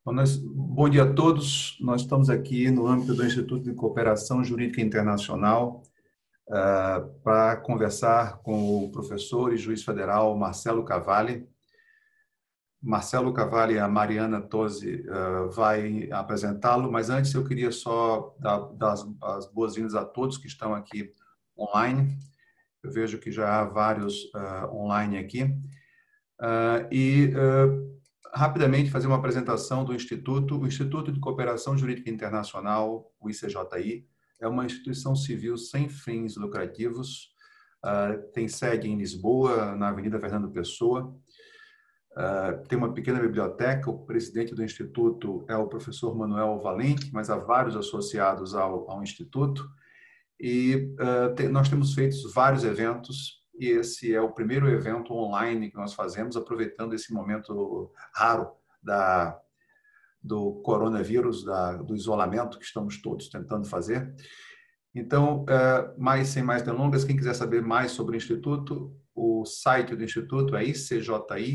Bom dia a todos. Nós estamos aqui no âmbito do Instituto de Cooperação Jurídica Internacional para conversar com o professor e juiz federal Marcelo Cavalli. Marcelo Cavalli, a Mariana Tosi vai apresentá-lo, mas antes eu queria só dar as boas-vindas a todos que estão aqui online. Eu vejo que já há vários online aqui. Rapidamente fazer uma apresentação do Instituto. O Instituto de Cooperação Jurídica Internacional, o ICJI, é uma instituição civil sem fins lucrativos, tem sede em Lisboa, na Avenida Fernando Pessoa, tem uma pequena biblioteca. O presidente do Instituto é o professor Manuel Valente, mas há vários associados ao Instituto, e nós temos feito vários eventos, e esse é o primeiro evento online que nós fazemos, aproveitando esse momento raro do coronavírus, do isolamento que estamos todos tentando fazer. Então, sem mais delongas, quem quiser saber mais sobre o Instituto, o site do Instituto é icji.pt,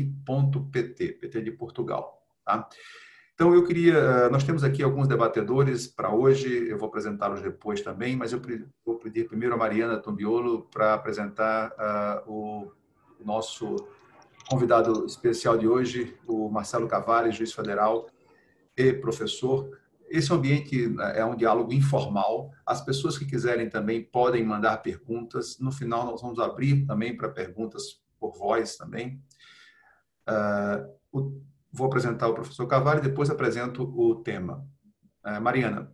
PT de Portugal. Tá? Então, nós temos aqui alguns debatedores para hoje, eu vou apresentá-los depois também, mas eu vou pedir primeiro a Mariana Tombiolo para apresentar o nosso convidado especial de hoje, o Marcelo Cavalli, juiz federal e professor. Esse ambiente é um diálogo informal, as pessoas que quiserem também podem mandar perguntas, no final nós vamos abrir também para perguntas por voz também. Vou apresentar o professor Cavalli e depois apresento o tema. Mariana.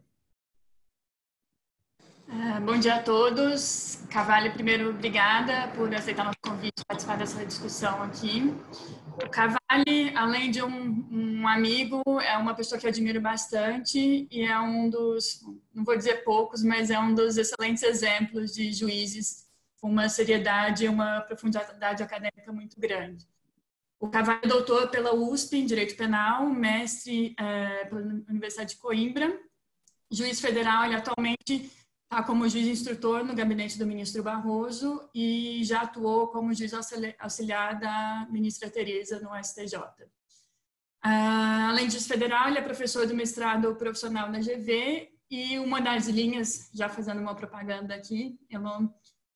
Bom dia a todos. Cavalli, primeiro, obrigada por aceitar nosso convite e participar dessa discussão aqui. O Cavalli, além de um amigo, é uma pessoa que eu admiro bastante e é um dos, não vou dizer poucos, mas é um dos excelentes exemplos de juízes com uma seriedade e uma profundidade acadêmica muito grande. O Cavalli é doutor pela USP em Direito Penal, mestre pela Universidade de Coimbra, juiz federal. Ele atualmente está como juiz instrutor no gabinete do ministro Barroso e já atuou como juiz auxiliar da ministra Tereza no STJ. Além de juiz federal, ele é professor do mestrado profissional na GV e uma das linhas, já fazendo uma propaganda aqui,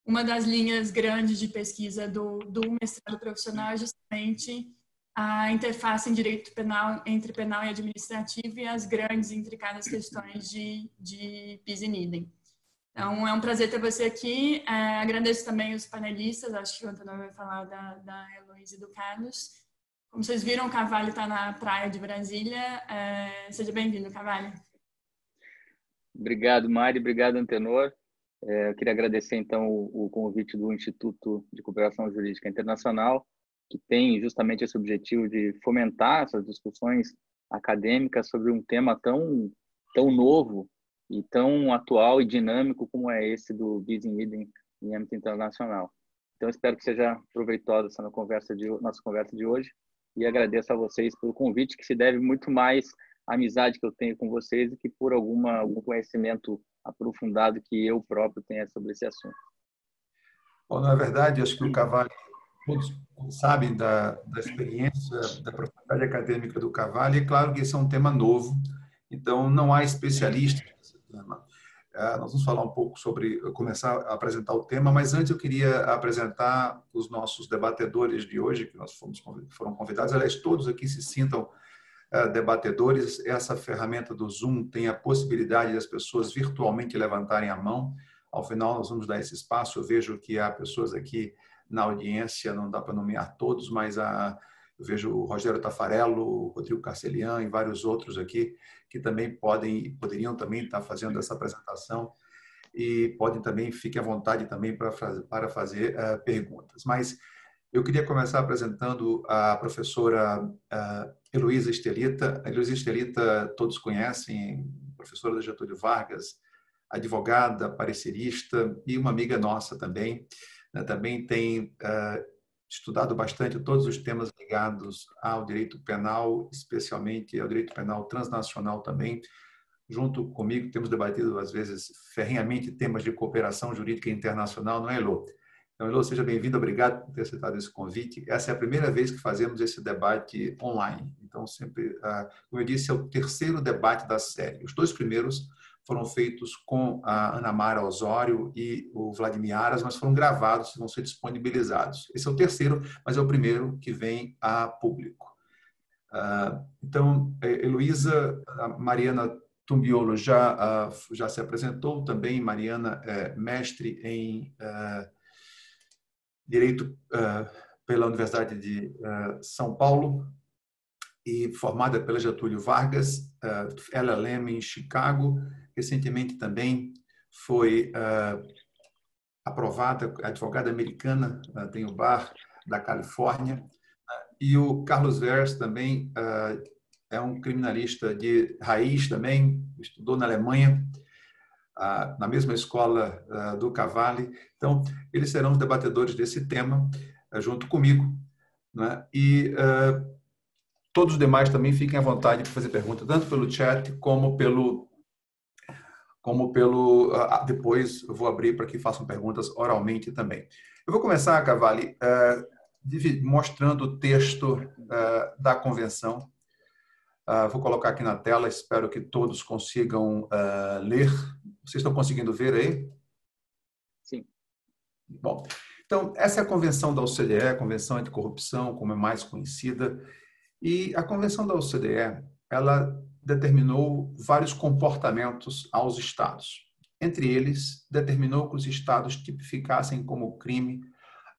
uma das linhas grandes de pesquisa do mestrado profissional é justamente a interface em direito penal entre penal e administrativo e as grandes e intricadas questões de bis in idem. Então, é um prazer ter você aqui. Agradeço também os panelistas, acho que o Antônio vai falar da Heloísa e do Carlos. Como vocês viram, o Cavalli está na praia de Brasília. Seja bem-vindo, Cavalli. Obrigado, Mari. Obrigado, Antenor. Eu queria agradecer, então, o convite do Instituto de Cooperação Jurídica Internacional, que tem justamente esse objetivo de fomentar essas discussões acadêmicas sobre um tema tão novo e tão atual e dinâmico como é esse do bis in idem em âmbito internacional. Então, espero que seja proveitosa essa nossa conversa de hoje e agradeço a vocês pelo convite, que se deve muito mais à amizade que eu tenho com vocês e que por algum conhecimento aprofundado que eu próprio tenha sobre esse assunto. Bom, na verdade, acho que o Cavalli, todos sabem da experiência, da profundidade acadêmica do Cavalli. É claro que esse é um tema novo, então não há especialistas nesse tema. Nós vamos falar um pouco começar a apresentar o tema, mas antes eu queria apresentar os nossos debatedores de hoje, que foram convidados. Aliás, todos aqui se sintam debatedores. Essa ferramenta do Zoom tem a possibilidade das pessoas virtualmente levantarem a mão. Ao final, nós vamos dar esse espaço. Eu vejo que há pessoas aqui na audiência, não dá para nomear todos, mas eu vejo o Rogério Tafarello, o Rodrigo Carcelian e vários outros aqui que também poderiam também estar fazendo essa apresentação e podem também, fiquem à vontade também para fazer perguntas. Mas eu queria começar apresentando a professora Heloísa Estelita. A Heloísa Estelita todos conhecem, professora da Getúlio Vargas, advogada, parecerista e uma amiga nossa também. Também tem estudado bastante todos os temas ligados ao direito penal, especialmente ao direito penal transnacional também. Junto comigo, temos debatido, às vezes, ferrenhamente temas de cooperação jurídica internacional, não é, Elô? Então, Elô, seja bem-vindo, obrigado por ter aceitado esse convite. Essa é a primeira vez que fazemos esse debate online. Então, sempre, como eu disse, é o terceiro debate da série. Os 2 primeiros foram feitos com a Ana Mara Osório e o Vladimir Aras, mas foram gravados e vão ser disponibilizados. Esse é o terceiro, mas é o primeiro que vem a público. Então, Heloísa, a Mariana Tumbiolo já se apresentou também. Mariana é mestre em Direito pela Universidade de São Paulo e formada pela Getúlio Vargas, LLM em Chicago. Recentemente também foi aprovada, advogada americana, tem o bar da Califórnia. E o Carlos Vers também é um criminalista de raiz também, estudou na Alemanha, na mesma escola do Cavalli. Então, eles serão os debatedores desse tema, junto comigo, né? E todos os demais também fiquem à vontade para fazer perguntas, tanto pelo chat como pelo depois eu vou abrir para que façam perguntas oralmente também. Eu vou começar, Cavalli, mostrando o texto da convenção. Vou colocar aqui na tela, espero que todos consigam ler. Vocês estão conseguindo ver aí? Sim. Bom, então, essa é a convenção da OCDE, a Convenção Anticorrupção, como é mais conhecida. E a convenção da OCDE, ela determinou vários comportamentos aos estados. Entre eles, determinou que os estados tipificassem como crime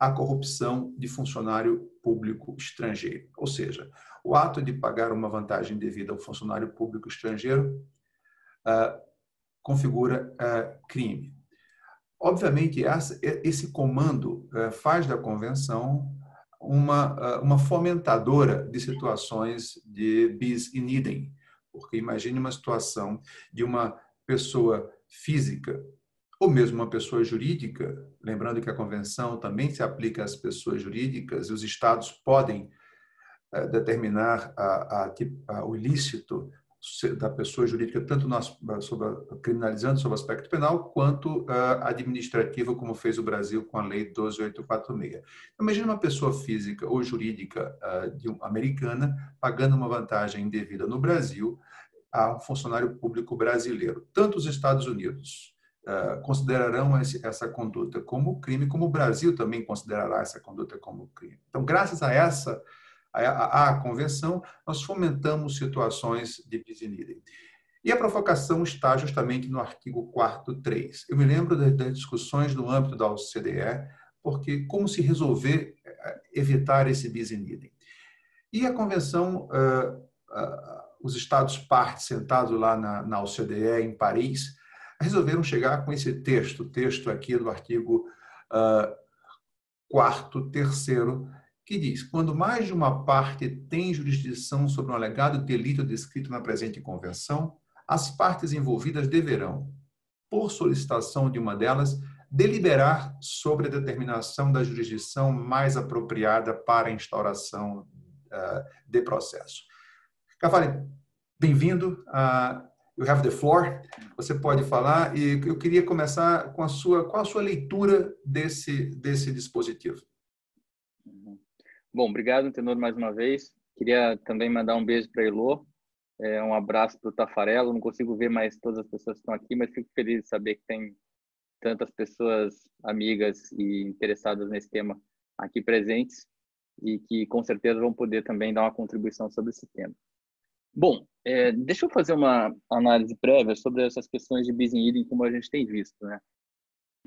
a corrupção de funcionário público estrangeiro. Ou seja, o ato de pagar uma vantagem devida ao funcionário público estrangeiro configura crime. Obviamente, esse comando faz da convenção uma fomentadora de situações de bis in idem, porque imagine uma situação de uma pessoa física ou mesmo uma pessoa jurídica, lembrando que a convenção também se aplica às pessoas jurídicas e os estados podem determinar o ilícito da pessoa jurídica, tanto criminalizando sob o aspecto penal, quanto administrativo, como fez o Brasil com a Lei 12.846. Imagina uma pessoa física ou jurídica americana pagando uma vantagem indevida no Brasil a um funcionário público brasileiro. Tanto os Estados Unidos considerarão essa conduta como crime, como o Brasil também considerará essa conduta como crime. Então, graças a convenção, nós fomentamos situações de bis in idem. E a provocação está justamente no artigo 4º 3. Eu me lembro das discussões no âmbito da OCDE, porque como se resolver evitar esse bis in idem. E a convenção, os estados partes sentados lá na OCDE, em Paris, resolveram chegar com esse texto aqui do artigo 4º 3º, que diz: quando mais de uma parte tem jurisdição sobre um alegado delito descrito na presente convenção, as partes envolvidas deverão, por solicitação de uma delas, deliberar sobre a determinação da jurisdição mais apropriada para a instauração de processo. Cavalli, bem-vindo. You have the floor. Você pode falar e eu queria começar com qual a sua leitura desse dispositivo. Bom, obrigado, Tenor, mais uma vez. Queria também mandar um beijo para a Elô, um abraço para o Tafarello. Não consigo ver mais todas as pessoas que estão aqui, mas fico feliz de saber que tem tantas pessoas amigas e interessadas nesse tema aqui presentes e que com certeza vão poder também dar uma contribuição sobre esse tema. Bom, deixa eu fazer uma análise prévia sobre essas questões de bis in idem, como a gente tem visto, né?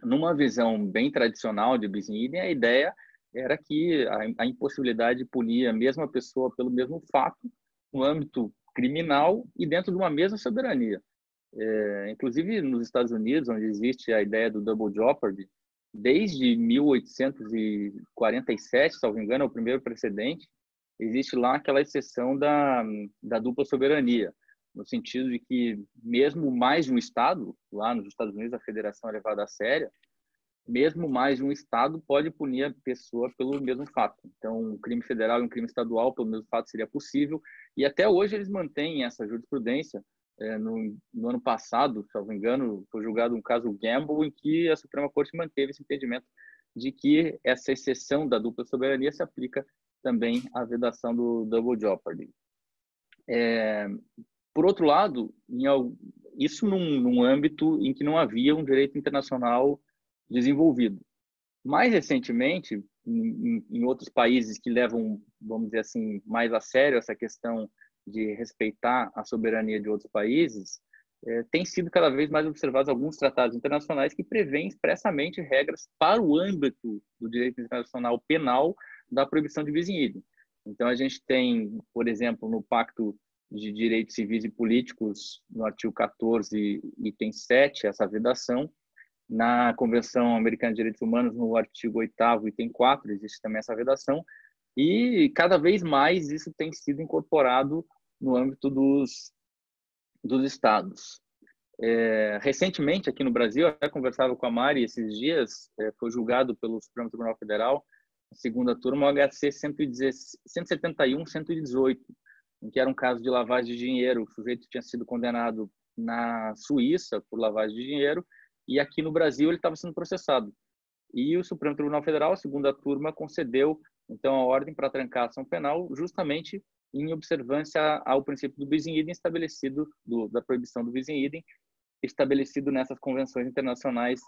Numa visão bem tradicional de bis in idem, a ideia era que a impossibilidade de punir a mesma pessoa pelo mesmo fato no âmbito criminal e dentro de uma mesma soberania. Inclusive nos Estados Unidos, onde existe a ideia do double jeopardy, desde 1847, se não me engano, é o primeiro precedente, existe lá aquela exceção da dupla soberania, no sentido de que mesmo mais de um Estado, lá nos Estados Unidos a federação é levada a sério, mesmo mais de um Estado pode punir a pessoa pelo mesmo fato. Então, um crime federal e um crime estadual pelo mesmo fato seria possível, e até hoje eles mantêm essa jurisprudência. No ano passado, se não me engano, foi julgado um caso Gamble, em que a Suprema Corte manteve esse entendimento de que essa exceção da dupla soberania se aplica também à vedação do double jeopardy. Por outro lado, isso num âmbito em que não havia um direito internacional desenvolvido. Mais recentemente, em outros países que levam, vamos dizer assim, mais a sério essa questão de respeitar a soberania de outros países, tem sido cada vez mais observados alguns tratados internacionais que prevêem expressamente regras para o âmbito do direito internacional penal da proibição de bis in idem. Então, a gente tem, por exemplo, no Pacto de Direitos Civis e Políticos, no artigo 14, item 7, essa vedação. Na Convenção Americana de Direitos Humanos, no artigo 8º, item 4, existe também essa vedação. E, cada vez mais, isso tem sido incorporado no âmbito dos estados. Recentemente, aqui no Brasil, eu até conversava com a Mari esses dias, foi julgado pelo Supremo Tribunal Federal, a segunda turma, o HC 171-118, em que era um caso de lavagem de dinheiro. O sujeito tinha sido condenado na Suíça por lavagem de dinheiro e aqui no Brasil ele estava sendo processado. E o Supremo Tribunal Federal, a segunda turma, concedeu, então, a ordem para trancar a ação penal justamente em observância ao princípio do bis in idem estabelecido, da proibição do bis in idem, estabelecido nessas convenções internacionais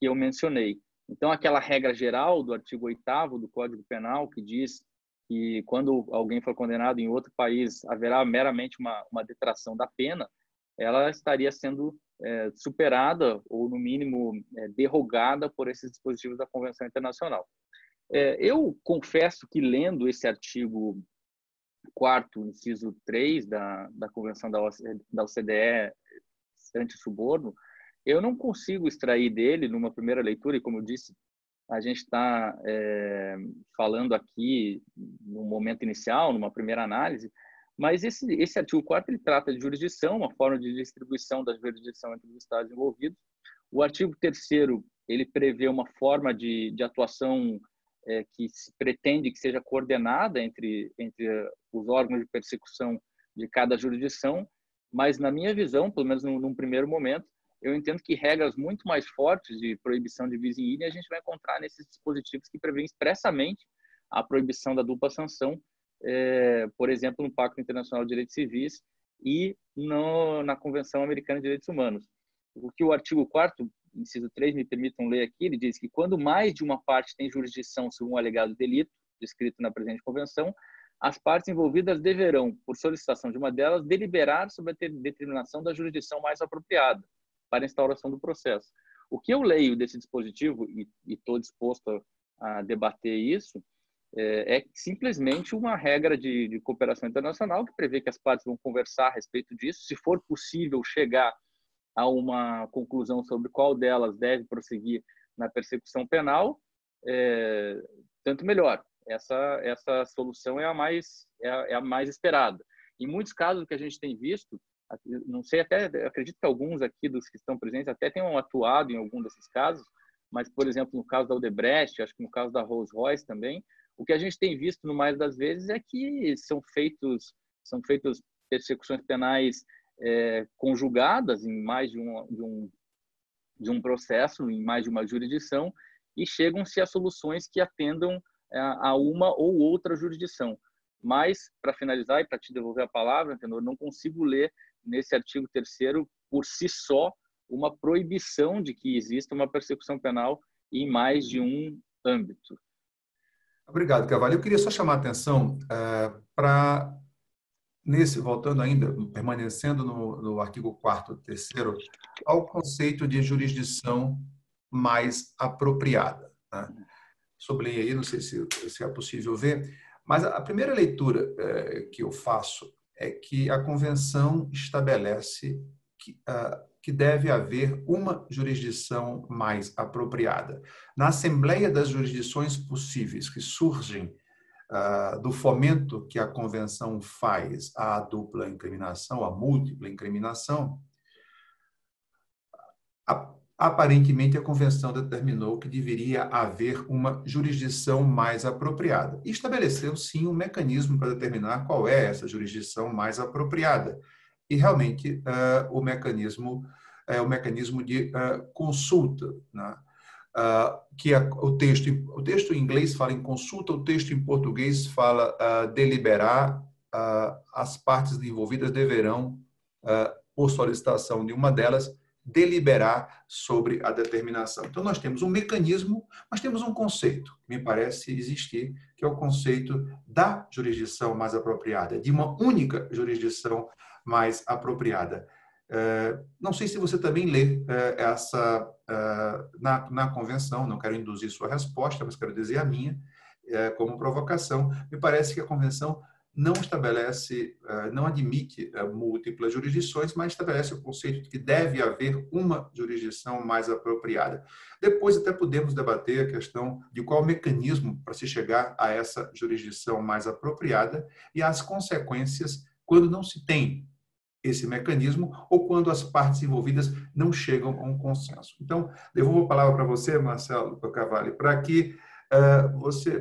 que eu mencionei. Então, aquela regra geral do artigo 8º do Código Penal, que diz que quando alguém for condenado em outro país, haverá meramente uma detração da pena, ela estaria sendo superada ou, no mínimo, derrogada por esses dispositivos da Convenção Internacional. Eu confesso que, lendo esse artigo 4º, inciso 3 da Convenção da OCDE anti-suborno, eu não consigo extrair dele, numa primeira leitura, e como eu disse, a gente está falando aqui no momento inicial, numa primeira análise, mas esse artigo 4º ele trata de jurisdição, uma forma de distribuição da jurisdição entre os Estados envolvidos. O artigo 3º ele prevê uma forma de atuação que se pretende que seja coordenada entre os órgãos de persecução de cada jurisdição, mas, na minha visão, pelo menos num primeiro momento, eu entendo que regras muito mais fortes de proibição de bis in idem a gente vai encontrar nesses dispositivos que prevêem expressamente a proibição da dupla sanção, por exemplo, no Pacto Internacional de Direitos Civis e na Convenção Americana de Direitos Humanos. O que o artigo 4º, inciso 3, me permitam ler aqui, ele diz que quando mais de uma parte tem jurisdição sobre um alegado delito, descrito na presente convenção, as partes envolvidas deverão, por solicitação de uma delas, deliberar sobre a determinação da jurisdição mais apropriada para a instauração do processo. O que eu leio desse dispositivo, e estou disposto a debater isso, é simplesmente uma regra de cooperação internacional que prevê que as partes vão conversar a respeito disso, se for possível chegar a uma conclusão sobre qual delas deve prosseguir na persecução penal, tanto melhor. Essa solução é a mais esperada. Em muitos casos que a gente tem visto, não sei, até acredito que alguns aqui dos que estão presentes até tenham atuado em algum desses casos, mas, por exemplo, no caso da Odebrecht, acho que no caso da Rolls-Royce também, o que a gente tem visto, no mais das vezes, é que são feitas persecuções penais conjugadas em mais de um processo, em mais de uma jurisdição, e chegam-se a soluções que atendam a uma ou outra jurisdição. Mas, para finalizar e para te devolver a palavra, Antenor, não consigo ler nesse artigo 3º, por si só, uma proibição de que exista uma persecução penal em mais de um âmbito. Obrigado, Carvalho. Eu queria só chamar a atenção para, voltando ainda, permanecendo no artigo 4º, 3º, ao conceito de jurisdição mais apropriada. Né? Sublinhei aí, não sei se é possível ver, mas a primeira leitura que eu faço é que a Convenção estabelece que deve haver uma jurisdição mais apropriada. Na Assembleia das Jurisdições Possíveis que surgem do fomento que a Convenção faz à dupla incriminação, à múltipla incriminação, aparentemente a Convenção determinou que deveria haver uma jurisdição mais apropriada. E estabeleceu, sim, um mecanismo para determinar qual é essa jurisdição mais apropriada. E, realmente, o mecanismo é o mecanismo de consulta, né? que o texto em inglês fala em consulta, o texto em português fala deliberar, as partes envolvidas deverão, por solicitação de uma delas, deliberar sobre a determinação. Então, nós temos um mecanismo, mas temos um conceito, que me parece existir, que é o conceito da jurisdição mais apropriada, de uma única jurisdição mais apropriada. Não sei se você também lê essa na convenção, não quero induzir sua resposta, mas quero dizer a minha, como provocação. Me parece que a convenção não estabelece, não admite múltiplas jurisdições, mas estabelece o conceito de que deve haver uma jurisdição mais apropriada. Depois até podemos debater a questão de qual o mecanismo para se chegar a essa jurisdição mais apropriada e as consequências quando não se tem esse mecanismo ou quando as partes envolvidas não chegam a um consenso. Então, devolvo a palavra para você, Marcelo Cavalli, para que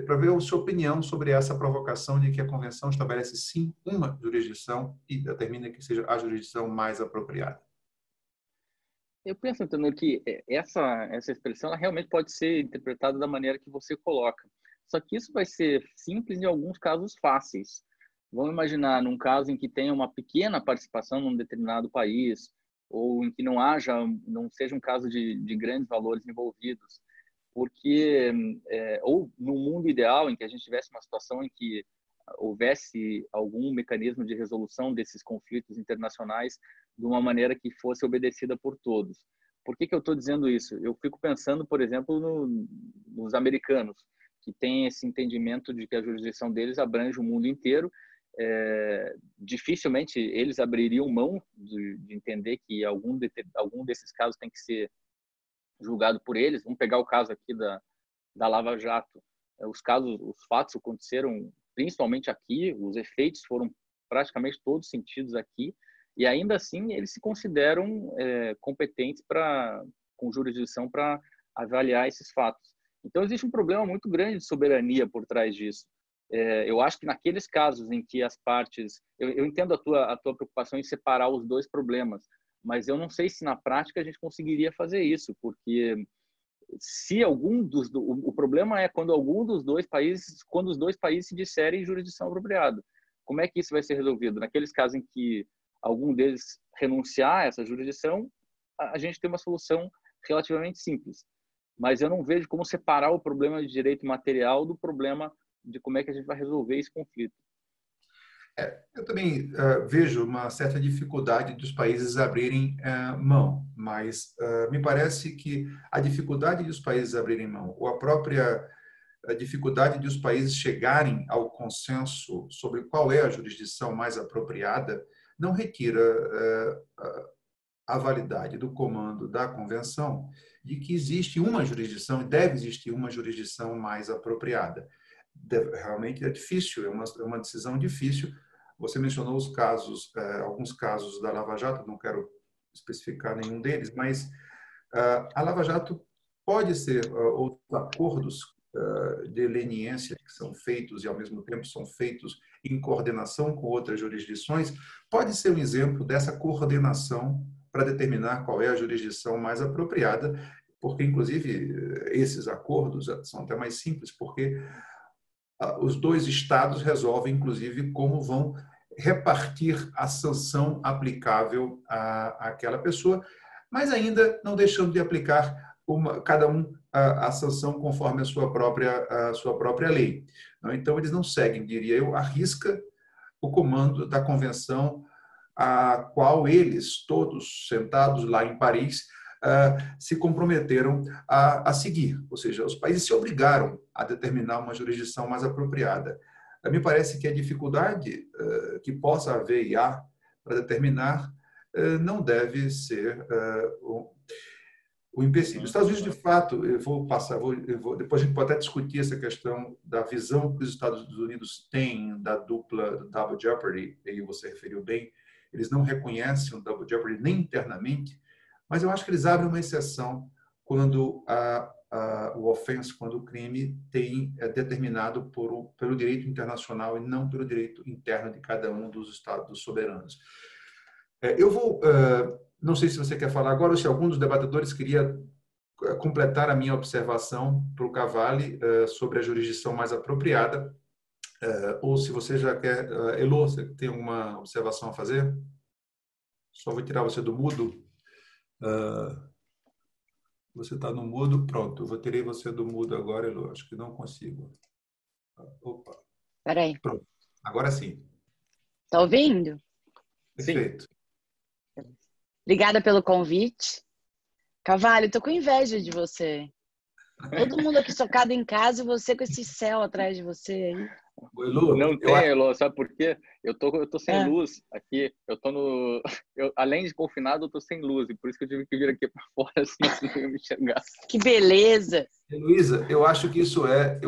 para ver a sua opinião sobre essa provocação de que a Convenção estabelece, sim, uma jurisdição e determina que seja a jurisdição mais apropriada. Eu penso, Antonio, que essa expressão ela realmente pode ser interpretada da maneira que você coloca. Só que isso vai ser simples em alguns casos fáceis. Vamos imaginar num caso em que tenha uma pequena participação num determinado país ou em que não seja um caso de grandes valores envolvidos. Porque, ou no mundo ideal, em que a gente tivesse uma situação em que houvesse algum mecanismo de resolução desses conflitos internacionais de uma maneira que fosse obedecida por todos. Por que eu estou dizendo isso? Eu fico pensando, por exemplo, nos americanos, que têm esse entendimento de que a jurisdição deles abrange o mundo inteiro. Dificilmente eles abririam mão de entender que algum desses casos tem que ser julgado por eles. Vamos pegar o caso aqui da Lava Jato. Os fatos aconteceram principalmente aqui, os efeitos foram praticamente todos sentidos aqui, e ainda assim eles se consideram competentes com jurisdição para avaliar esses fatos. Então existe um problema muito grande de soberania por trás disso. Eu acho que naqueles casos em que as partes... Eu entendo a tua preocupação em separar os dois problemas, mas eu não sei se na prática a gente conseguiria fazer isso, porque se o problema é quando os dois países se disserem jurisdição apropriada. Como é que isso vai ser resolvido? Naqueles casos em que algum deles renunciar a essa jurisdição, a gente tem uma solução relativamente simples. Mas eu não vejo como separar o problema de direito material do problema de como é que a gente vai resolver esse conflito. Eu também vejo uma certa dificuldade dos países abrirem mão, mas me parece que a dificuldade dos países abrirem mão, ou a própria dificuldade dos países chegarem ao consenso sobre qual é a jurisdição mais apropriada, não retira a validade do comando da Convenção de que existe uma jurisdição e deve existir uma jurisdição mais apropriada. Realmente é difícil, é uma decisão difícil. Você mencionou os casos, alguns casos da Lava Jato, não quero especificar nenhum deles, mas a Lava Jato pode ser outros acordos de leniência que são feitos e, ao mesmo tempo, são feitos em coordenação com outras jurisdições, pode ser um exemplo dessa coordenação para determinar qual é a jurisdição mais apropriada, porque, inclusive, esses acordos são até mais simples, porque os dois estados resolvem, inclusive, como vão repartir a sanção aplicável àquela pessoa, mas ainda não deixando de aplicar cada um a sanção conforme a sua própria lei. Então, eles não seguem, diria eu, à risca o comando da Convenção, a qual eles, todos sentados lá em Paris, se comprometeram a seguir, ou seja, os países se obrigaram a determinar uma jurisdição mais apropriada. Me parece que a dificuldade que possa haver e há para determinar não deve ser o empecilho. Os Estados Unidos, de fato, depois a gente pode até discutir essa questão da visão que os Estados Unidos têm da double jeopardy, e você referiu bem, eles não reconhecem o double jeopardy nem internamente, mas eu acho que eles abrem uma exceção quando o offense, quando o crime é determinado pelo direito internacional e não pelo direito interno de cada um dos estados soberanos. Eu vou, não sei se você quer falar agora ou se algum dos debatedores queria completar a minha observação para o Cavalli sobre a jurisdição mais apropriada, ou se você já quer... Elô, você tem alguma observação a fazer? Só vou tirar você do mudo. Você está no mudo. Pronto, eu tirei você do mudo agora, Elô. Acho que não consigo. Opa. Peraí. Pronto, agora sim. Tá ouvindo? Perfeito. Sim. Obrigada pelo convite. Cavalli, eu tô com inveja de você. Todo mundo aqui socado em casa e você com esse céu atrás de você aí. Elô, não tem, Elô, sabe por quê? Eu tô sem luz aqui. Além de confinado, eu tô sem luz. E por isso que eu tive que vir aqui para fora, senão você não ia me enxergar. Que beleza! Heloísa, eu acho que isso é...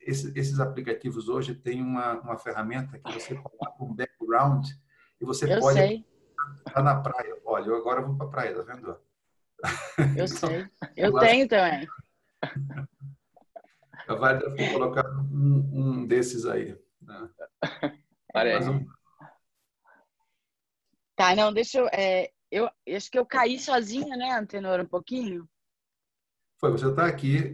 Esses aplicativos hoje têm uma ferramenta que você coloca um background e você Eu pode sei. estar na praia. Olha, eu agora vou para a praia, tá vendo? Eu sei. Eu tenho também. Vai ter colocado um desses aí. Né? Parece. Tá, não, deixa eu acho que eu caí sozinha, né, Antenor, um pouquinho? Foi, você está aqui,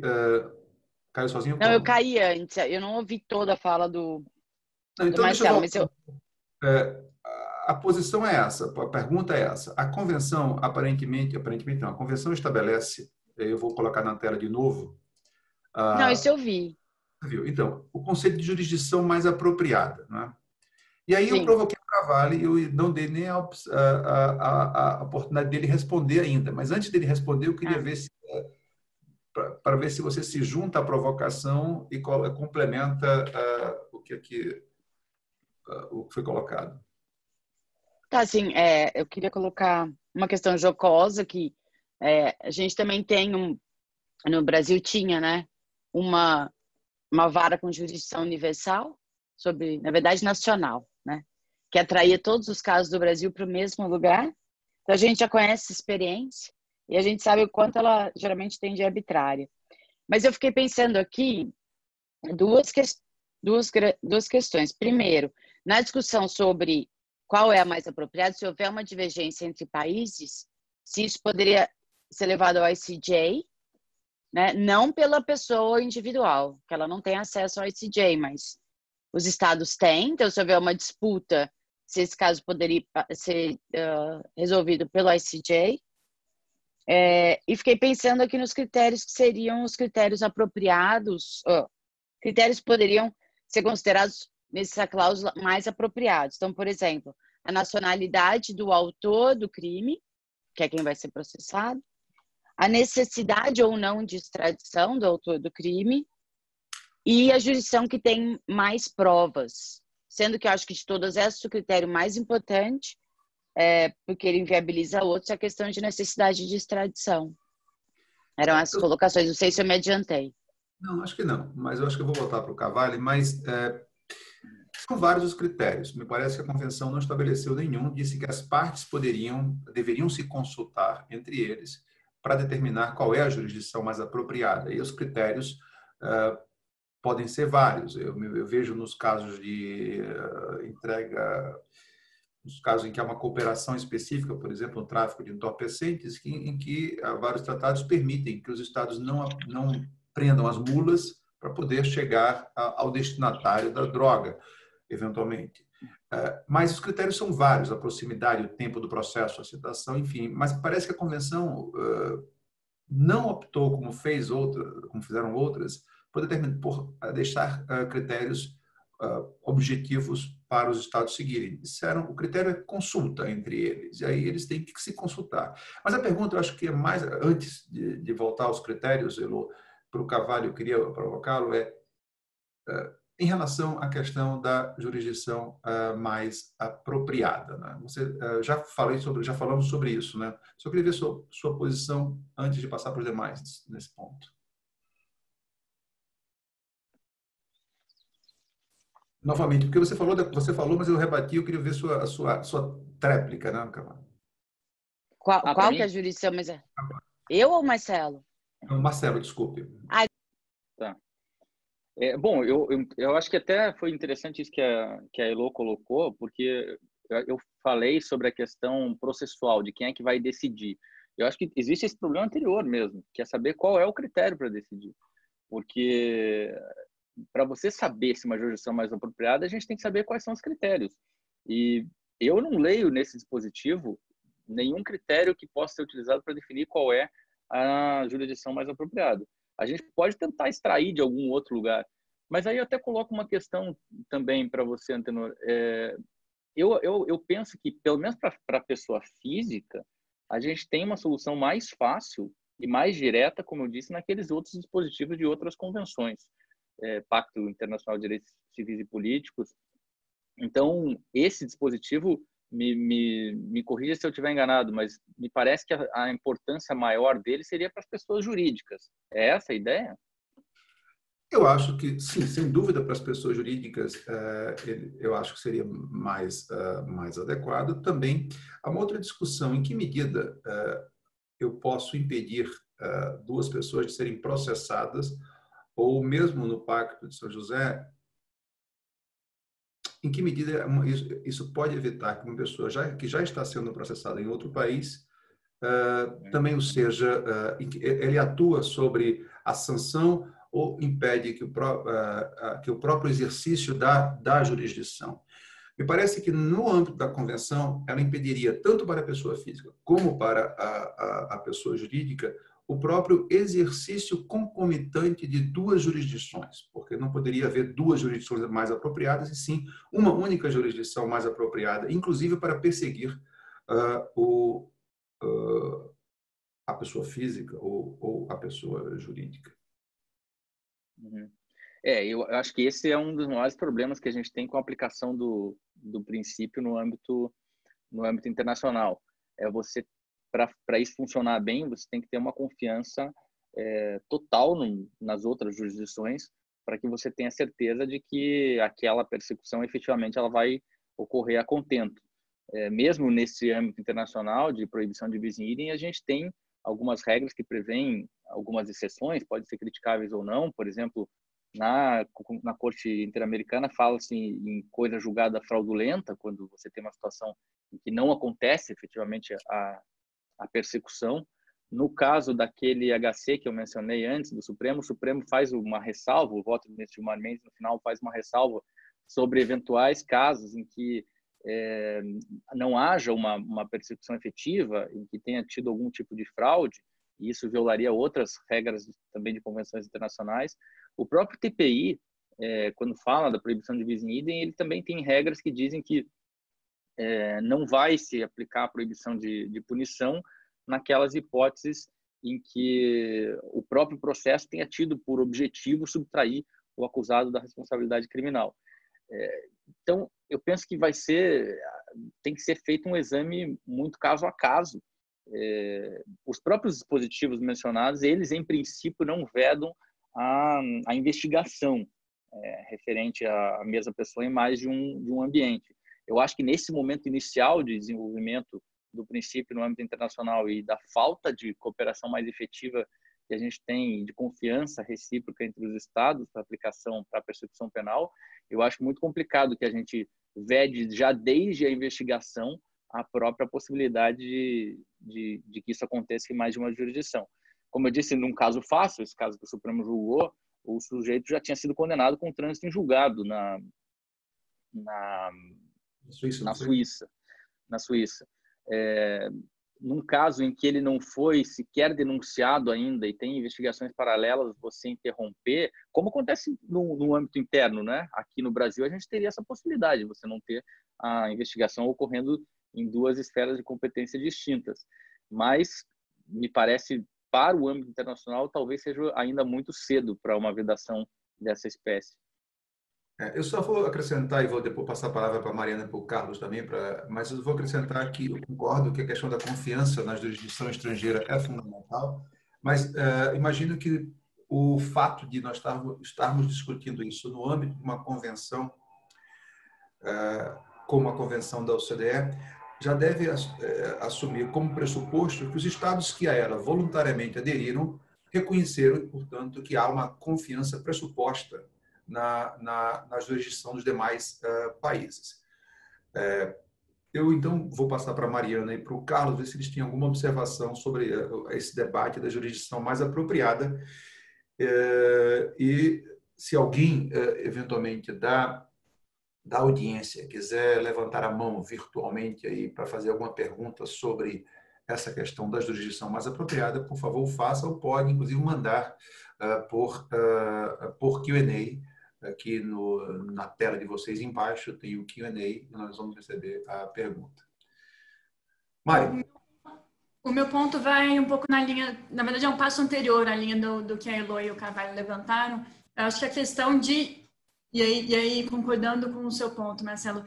caiu sozinho Não, eu como? caí antes. Eu não ouvi toda a fala do Não, então, deixa eu Marcelo, mas voltar. A posição é essa, a pergunta é essa. A convenção, aparentemente não, a convenção estabelece, eu vou colocar na tela de novo. Não, isso eu vi. Viu? Então, o conceito de jurisdição mais apropriada. Né? E aí eu Sim. provoquei o Cavalli e eu não dei nem a oportunidade dele responder ainda. Mas antes dele responder, eu queria ver se para ver se você se junta à provocação e complementa o que foi colocado. Tá, assim, eu queria colocar uma questão jocosa que a gente também tem no Brasil tinha, né, uma vara com jurisdição universal sobre, na verdade, nacional, né, que atraía todos os casos do Brasil para o mesmo lugar. Então, a gente já conhece essa experiência e a gente sabe o quanto ela geralmente tem de arbitrária. Mas eu fiquei pensando aqui duas questões. Primeiro, na discussão sobre qual é a mais apropriada, se houver uma divergência entre países, se isso poderia ser levado ao ICJ, né? Não pela pessoa individual, que ela não tem acesso ao ICJ, mas os estados têm. Então, se houver uma disputa, se esse caso poderia ser resolvido pelo ICJ. E fiquei pensando aqui nos critérios que seriam os critérios apropriados, critérios que poderiam ser considerados nessa cláusula mais apropriados. Então, por exemplo, a nacionalidade do autor do crime, que é quem vai ser processado, a necessidade ou não de extradição do autor do crime e a jurisdição que tem mais provas. Sendo que eu acho que de todas essas, o critério mais importante, porque ele inviabiliza outros, é a questão de necessidade de extradição. Eram essas colocações, não sei se eu me adiantei. Não, acho que não, mas eu acho que eu vou voltar para o Cavalli, mas são vários os critérios. Me parece que a convenção não estabeleceu nenhum, disse que as partes deveriam se consultar entre eles para determinar qual é a jurisdição mais apropriada. E os critérios podem ser vários. Eu vejo nos casos de entrega, nos casos em que há uma cooperação específica, por exemplo, no tráfico de entorpecentes, em que vários tratados permitem que os estados não prendam as mulas para poder chegar ao destinatário da droga, eventualmente. Mas os critérios são vários, a proximidade, o tempo do processo, a citação, enfim. Mas parece que a convenção não optou, como fizeram outras, por deixar critérios objetivos para os estados seguirem. Disseram, o critério é consulta entre eles, e aí eles têm que se consultar. Mas a pergunta, eu acho que é mais, antes de voltar aos critérios, Elô, para o Cavalli, eu queria provocá-lo, em relação à questão da jurisdição mais apropriada. Né? Você já falamos sobre isso, né? Só queria ver sua posição antes de passar para os demais nesse ponto. Novamente, porque você falou, mas eu rebati, eu queria ver a sua tréplica, né, Cavalli? Qual que é a jurisdição? Mas eu ou Marcelo? Não, Marcelo, desculpe. Tá. Bom, eu acho que até foi interessante isso que a Elô colocou, porque eu falei sobre a questão processual, de quem é que vai decidir. Eu acho que existe esse problema anterior mesmo, que é saber qual é o critério para decidir. Porque para você saber se uma jurisdição é mais apropriada, a gente tem que saber quais são os critérios. E eu não leio nesse dispositivo nenhum critério que possa ser utilizado para definir qual é a jurisdição mais apropriada. A gente pode tentar extrair de algum outro lugar, mas aí eu até coloco uma questão também para você, Antenor. Eu penso que, pelo menos para a pessoa física, a gente tem uma solução mais fácil e mais direta, como eu disse, naqueles outros dispositivos de outras convenções, Pacto Internacional de Direitos Civis e Políticos. Então, esse dispositivo, me corrija se eu estiver enganado, mas me parece que a importância maior dele seria para as pessoas jurídicas. É essa a ideia? Eu acho que, sim, sem dúvida, para as pessoas jurídicas, eu acho que seria mais adequado. Também há uma outra discussão: em que medida eu posso impedir duas pessoas de serem processadas, ou mesmo no Pacto de São José, em que medida isso pode evitar que uma pessoa que já está sendo processada em outro país também o seja, ele atua sobre a sanção ou impede que o próprio exercício da jurisdição. Me parece que, no âmbito da convenção, ela impediria, tanto para a pessoa física como para a pessoa jurídica, o próprio exercício concomitante de duas jurisdições, porque não poderia haver duas jurisdições mais apropriadas, e sim uma única jurisdição mais apropriada, inclusive para perseguir a pessoa física ou a pessoa jurídica. Uhum. Eu acho que esse é um dos maiores problemas que a gente tem com a aplicação do princípio no âmbito internacional. Você, para isso funcionar bem, você tem que ter uma confiança total nas outras jurisdições, para que você tenha certeza de que aquela persecução efetivamente ela vai ocorrer a contento. Mesmo nesse âmbito internacional de proibição de bis in idem, a gente tem algumas regras que prevêem algumas exceções, podem ser criticáveis ou não. Por exemplo, na Corte Interamericana fala-se em coisa julgada fraudulenta, quando você tem uma situação em que não acontece efetivamente a persecução. No caso daquele HC que eu mencionei antes, do Supremo, o Supremo faz uma ressalva, o voto do ministro Gilmar Mendes, no final, faz uma ressalva sobre eventuais casos em que não haja uma persecução efetiva, em que tenha tido algum tipo de fraude, e isso violaria outras regras também de convenções internacionais. O próprio TPI, quando fala da proibição de bis in idem, ele também tem regras que dizem que não vai se aplicar a proibição de punição naquelas hipóteses em que o próprio processo tenha tido por objetivo subtrair o acusado da responsabilidade criminal. Então, eu penso que tem que ser feito um exame muito caso a caso. Os próprios dispositivos mencionados, eles em princípio não vedam a investigação referente à mesma pessoa em mais de um ambiente. Eu acho que nesse momento inicial de desenvolvimento do princípio no âmbito internacional e da falta de cooperação mais efetiva que a gente tem, de confiança recíproca entre os estados para aplicação, para a persecução penal, eu acho muito complicado que a gente vede já desde a investigação a própria possibilidade de que isso aconteça em mais de uma jurisdição. Como eu disse, num caso fácil, esse caso que o Supremo julgou, o sujeito já tinha sido condenado com trânsito em julgado na Suíça. Num caso em que ele não foi sequer denunciado ainda e tem investigações paralelas, você interromper, como acontece no âmbito interno, né? Aqui no Brasil a gente teria essa possibilidade, de você não ter a investigação ocorrendo em duas esferas de competência distintas. Mas me parece, para o âmbito internacional, talvez seja ainda muito cedo para uma vedação dessa espécie. Eu só vou acrescentar, e vou depois passar a palavra para a Mariana e para o Carlos também, mas eu vou acrescentar que eu concordo que a questão da confiança na jurisdição estrangeira é fundamental, mas imagino que o fato de nós estarmos discutindo isso no âmbito de uma convenção, como a convenção da OCDE, já deve assumir como pressuposto que os estados que a ela voluntariamente aderiram reconheceram, e, portanto, que há uma confiança pressuposta na jurisdição dos demais países. Eu, então, vou passar para a Mariana e para o Carlos, ver se eles têm alguma observação sobre esse debate da jurisdição mais apropriada. E se alguém, eventualmente, da audiência quiser levantar a mão virtualmente aí para fazer alguma pergunta sobre essa questão da jurisdição mais apropriada, por favor, faça ou pode, inclusive, mandar por Q&A. Aqui na tela de vocês embaixo tem o Q&A e nós vamos receber a pergunta. Mari. O meu ponto vai um pouco na linha, na verdade é um passo anterior à linha do que a Eloy e o Carvalho levantaram. Eu acho que a questão de, e aí concordando com o seu ponto, Marcelo,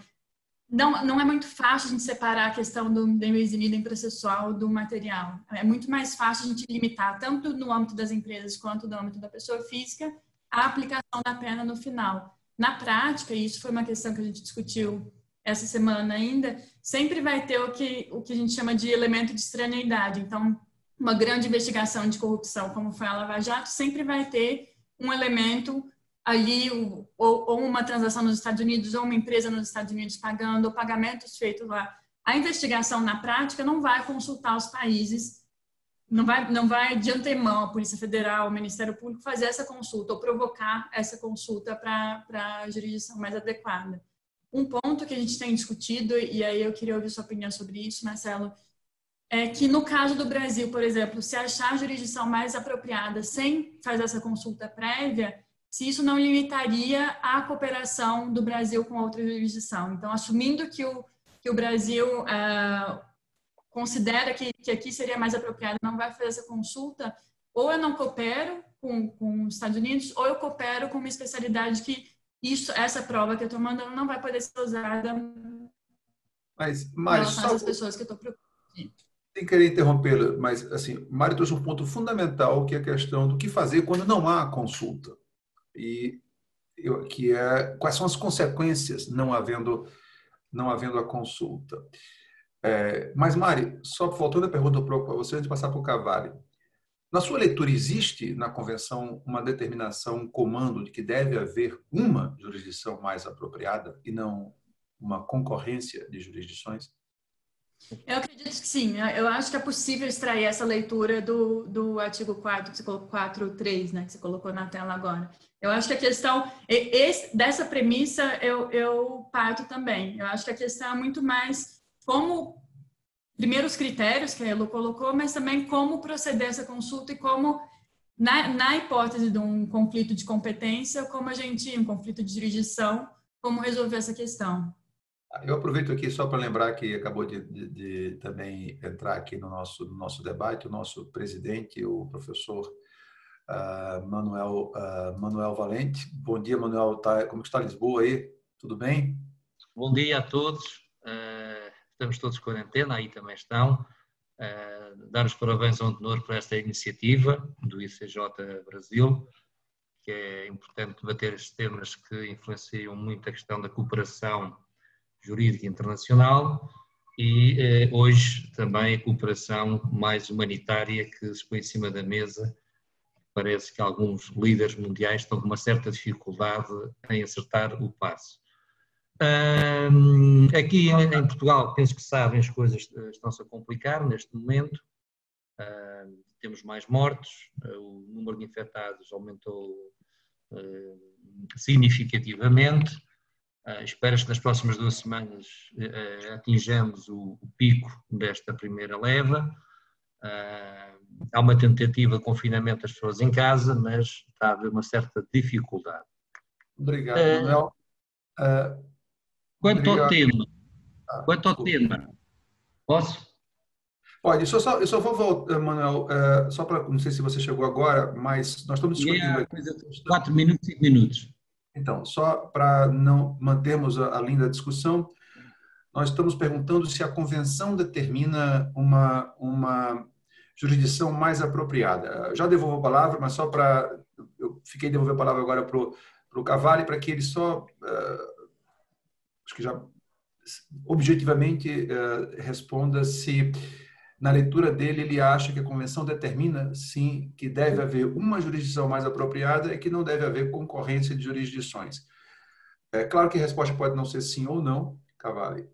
não é muito fácil a gente separar a questão do idem processual do material. É muito mais fácil a gente limitar, tanto no âmbito das empresas quanto no âmbito da pessoa física, a aplicação da pena no final. Na prática, e isso foi uma questão que a gente discutiu essa semana ainda, sempre vai ter o que a gente chama de elemento de estranheidade. Então, uma grande investigação de corrupção, como foi a Lava Jato, sempre vai ter um elemento ali, ou uma transação nos Estados Unidos, ou uma empresa nos Estados Unidos pagando, ou pagamentos feitos lá. A investigação, na prática, não vai consultar os países, não vai de antemão a Polícia Federal, o Ministério Público fazer essa consulta ou provocar essa consulta para a jurisdição mais adequada. Um ponto que a gente tem discutido, e aí eu queria ouvir sua opinião sobre isso, Marcelo, é que no caso do Brasil, por exemplo, se achar a jurisdição mais apropriada sem fazer essa consulta prévia, se isso não limitaria a cooperação do Brasil com outra jurisdição. Então, assumindo que o Brasil considera que aqui seria mais apropriado, não vai fazer essa consulta, ou eu não coopero com os Estados Unidos, ou eu coopero com uma especialidade que essa prova que eu estou mandando não vai poder ser usada mas só essas pessoas que eu estou procurando. Sem querer interrompê-la, mas assim, Mário trouxe um ponto fundamental, que é a questão do que fazer quando não há consulta. Quais são as consequências não havendo a consulta. Mas, Mari, só voltando a pergunta para você, antes de passar para o Carvalho. Na sua leitura, existe na Convenção uma determinação, um comando de que deve haver uma jurisdição mais apropriada e não uma concorrência de jurisdições? Eu acredito que sim. Eu acho que é possível extrair essa leitura do artigo 4, que você colocou 4.3, né, que você colocou na tela agora. Eu acho que a questão, dessa premissa, eu parto também. Eu acho que a questão é muito mais como, primeiro, os critérios que a Elo colocou, mas também como proceder essa consulta e como, na hipótese de um conflito de competência, um conflito de jurisdição, como resolver essa questão. Eu aproveito aqui só para lembrar que acabou de também entrar aqui no nosso debate o nosso presidente, o professor Manuel Valente. Bom dia, Manuel. Como está Lisboa aí? Tudo bem? Bom dia a todos. Estamos todos de quarentena, aí também estão. Dar os parabéns ao Antenor por esta iniciativa do ICJ Brasil, que é importante debater estes temas que influenciam muito a questão da cooperação jurídica internacional e hoje também a cooperação mais humanitária que se põe em cima da mesa. Parece que alguns líderes mundiais estão com uma certa dificuldade em acertar o passo. Aqui em Portugal, penso que sabem, as coisas estão-se a complicar neste momento. Temos mais mortos, o número de infectados aumentou significativamente. Espera-se que nas próximas 2 semanas atinjamos o pico desta primeira leva. Há uma tentativa de confinamento das pessoas em casa, mas está a haver uma certa dificuldade. Obrigado, Manuel. Quanto ao tema, posso? Pode, eu só vou voltar, Manuel, só para, não sei se você chegou agora, mas nós estamos discutindo... 4 minutos, 5 minutos. Então, só para não mantermos a linha da discussão, nós estamos perguntando se a convenção determina uma jurisdição mais apropriada. Já devolvo a palavra, mas só para... Eu fiquei devolver a palavra agora para o Carvalho, para que ele só... acho que já objetivamente responda se, na leitura dele, ele acha que a convenção determina, sim, que deve haver uma jurisdição mais apropriada e que não deve haver concorrência de jurisdições. É claro que a resposta pode não ser sim ou não, Carvalho.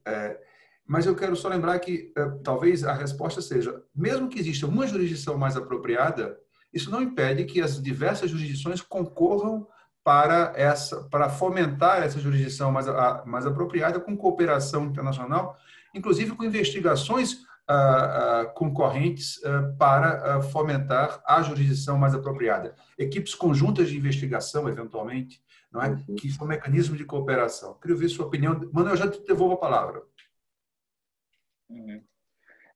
Mas eu quero só lembrar que talvez a resposta seja, mesmo que exista uma jurisdição mais apropriada, isso não impede que as diversas jurisdições concorram para fomentar essa jurisdição mais apropriada com cooperação internacional, inclusive com investigações concorrentes para fomentar a jurisdição mais apropriada. Equipes conjuntas de investigação, eventualmente, não é? Que são mecanismos de cooperação. Queria ouvir sua opinião. Manuel, já te devolvo a palavra.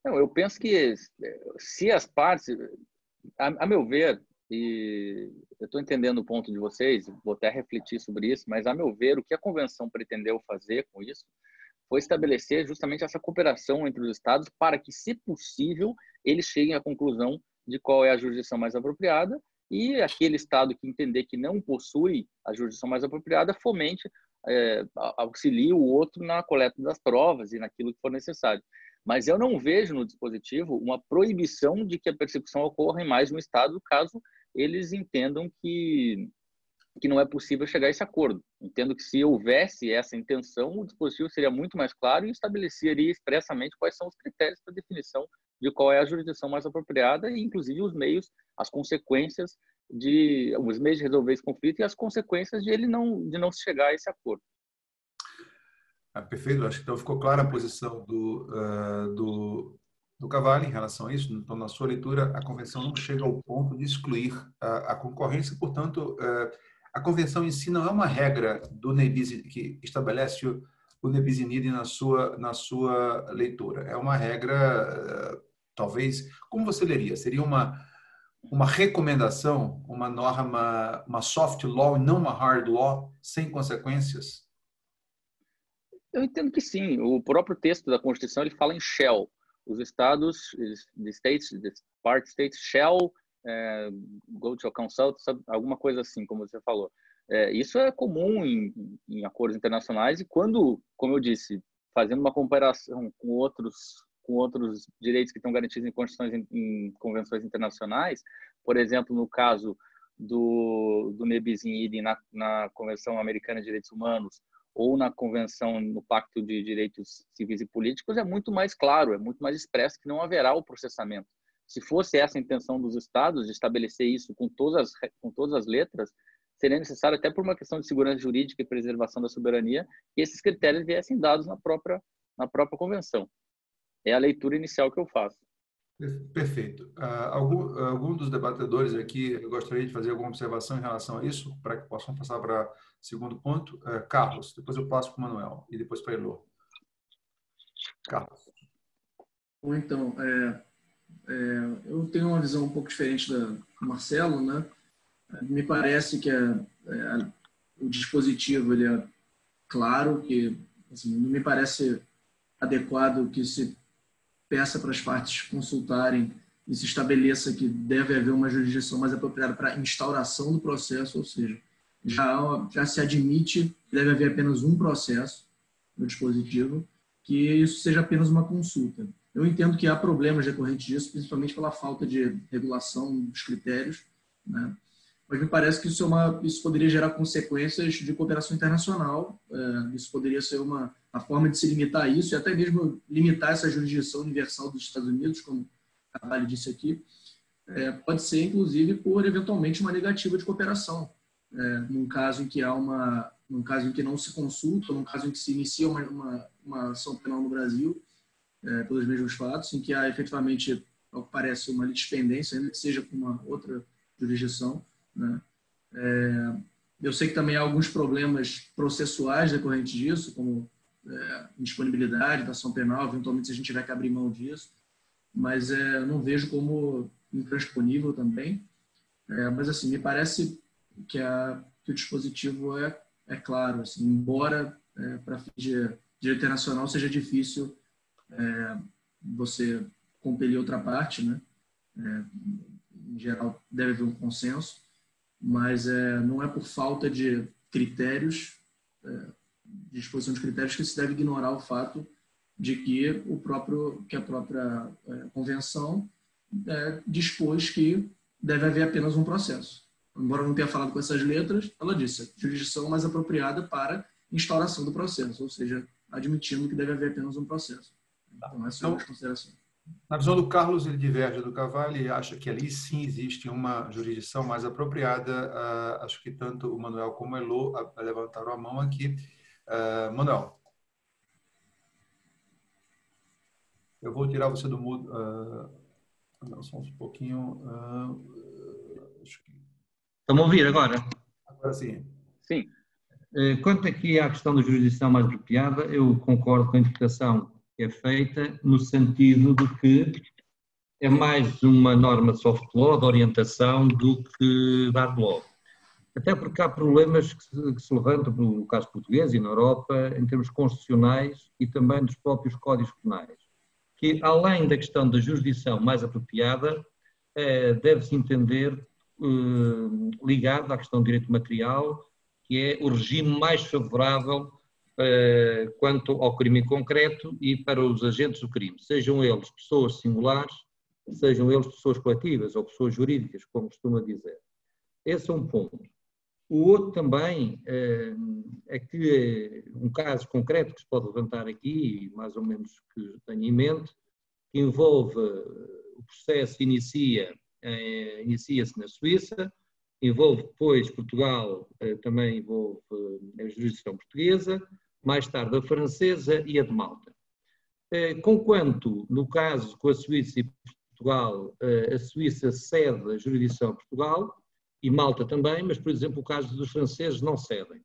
Não, eu penso que se as partes, a meu ver, e eu estou entendendo o ponto de vocês, vou até refletir sobre isso, mas a meu ver, o que a Convenção pretendeu fazer com isso foi estabelecer justamente essa cooperação entre os Estados para que, se possível, eles cheguem à conclusão de qual é a jurisdição mais apropriada e aquele Estado que entender que não possui a jurisdição mais apropriada fomente, auxilie o outro na coleta das provas e naquilo que for necessário. Mas eu não vejo no dispositivo uma proibição de que a persecução ocorra em mais um Estado, caso eles entendam que não é possível chegar a esse acordo. Entendo que se houvesse essa intenção, o dispositivo seria muito mais claro e estabeleceria expressamente quais são os critérios para definição de qual é a jurisdição mais apropriada e, inclusive, os meios, as consequências os meios de resolver esse conflito e as consequências de não se chegar a esse acordo. Perfeito, acho que então ficou clara a posição do Cavalli em relação a isso. Então, na sua leitura, a Convenção não chega ao ponto de excluir a concorrência, portanto, a Convenção em si não é uma regra do que estabelece o ne bis in idem na sua leitura. É uma regra, talvez, como você leria? Seria uma recomendação, uma norma, uma soft law e não uma hard law, sem consequências? Eu entendo que sim. O próprio texto da Constituição ele fala em shall. Os estados, the part states shall go to a consult, alguma coisa assim, como você falou. Isso é comum em acordos internacionais e quando, como eu disse, fazendo uma comparação com outros direitos que estão garantidos em constituições, em convenções internacionais, por exemplo, no caso do ne bis in idem na Convenção Americana de Direitos Humanos ou na Convenção, no Pacto de Direitos Civis e Políticos, é muito mais claro, é muito mais expresso que não haverá o processamento. Se fosse essa a intenção dos Estados, de estabelecer isso com todas as letras, seria necessário, até por uma questão de segurança jurídica e preservação da soberania, que esses critérios viessem dados na própria Convenção. É a leitura inicial que eu faço. Perfeito. Algum dos debatedores aqui, eu gostaria de fazer alguma observação em relação a isso, para que possam passar para o segundo ponto. Carlos, depois eu passo para o Manuel e depois para a Elô. Carlos. Bom, então, eu tenho uma visão um pouco diferente do Marcelo, né? Me parece que o dispositivo ele é claro, que assim, não me parece adequado que se peça para as partes consultarem e se estabeleça que deve haver uma jurisdição mais apropriada para a instauração do processo, ou seja, já se admite que deve haver apenas um processo no dispositivo, que isso seja apenas uma consulta. Eu entendo que há problemas decorrentes disso, principalmente pela falta de regulação dos critérios, né? Mas me parece que isso poderia gerar consequências de cooperação internacional. Isso poderia ser a forma de se limitar a isso e até mesmo limitar essa jurisdição universal dos Estados Unidos, como a Cavalli disse aqui. Pode ser, inclusive, por eventualmente uma negativa de cooperação. Num caso em que não se consulta, num caso em que se inicia uma ação penal no Brasil, pelos mesmos fatos, em que há efetivamente, ao que parece, uma litispendência, ainda que seja com uma outra jurisdição, né? Eu sei que também há alguns problemas processuais decorrentes disso, como indisponibilidade da ação penal, eventualmente se a gente tiver que abrir mão disso, mas não vejo como intransponível também. Mas assim, me parece que o dispositivo é claro, assim, embora para fins de direito internacional seja difícil você compelir outra parte, né? Em geral deve haver um consenso, mas não é por falta de critérios, de exposição de critérios, que se deve ignorar o fato de que a própria convenção dispôs que deve haver apenas um processo. Embora não tenha falado com essas letras, ela disse jurisdição mais apropriada para instauração do processo, ou seja, admitindo que deve haver apenas um processo. Então, essas são as considerações. Na visão do Carlos, ele diverge do Cavalli e acha que ali sim existe uma jurisdição mais apropriada. Acho que tanto o Manuel como o Elô levantaram a mão aqui. Manuel, eu vou tirar você do mudo. Não, só um pouquinho. Estão a ouvir agora? Agora sim. Sim. Quanto aqui à questão da jurisdição mais apropriada, eu concordo com a interpretação que é feita, no sentido de que é mais uma norma de soft law, de orientação, do que de hard law. Até porque há problemas que se levantam no caso português e na Europa, em termos constitucionais e também dos próprios códigos penais, que além da questão da jurisdição mais apropriada, deve-se entender ligado à questão do direito material, que é o regime mais favorável quanto ao crime em concreto e para os agentes do crime, sejam eles pessoas singulares, sejam eles pessoas coletivas ou pessoas jurídicas, como costuma dizer. Esse é um ponto. O outro também é que um caso concreto que se pode levantar aqui, mais ou menos que tenho em mente, que envolve o processo inicia-se na Suíça, envolve depois Portugal, também envolve a jurisdição portuguesa, mais tarde a francesa e a de Malta. Conquanto, no caso com a Suíça e Portugal, a Suíça cede a jurisdição a Portugal, e Malta também, mas, por exemplo, o caso dos franceses não cedem,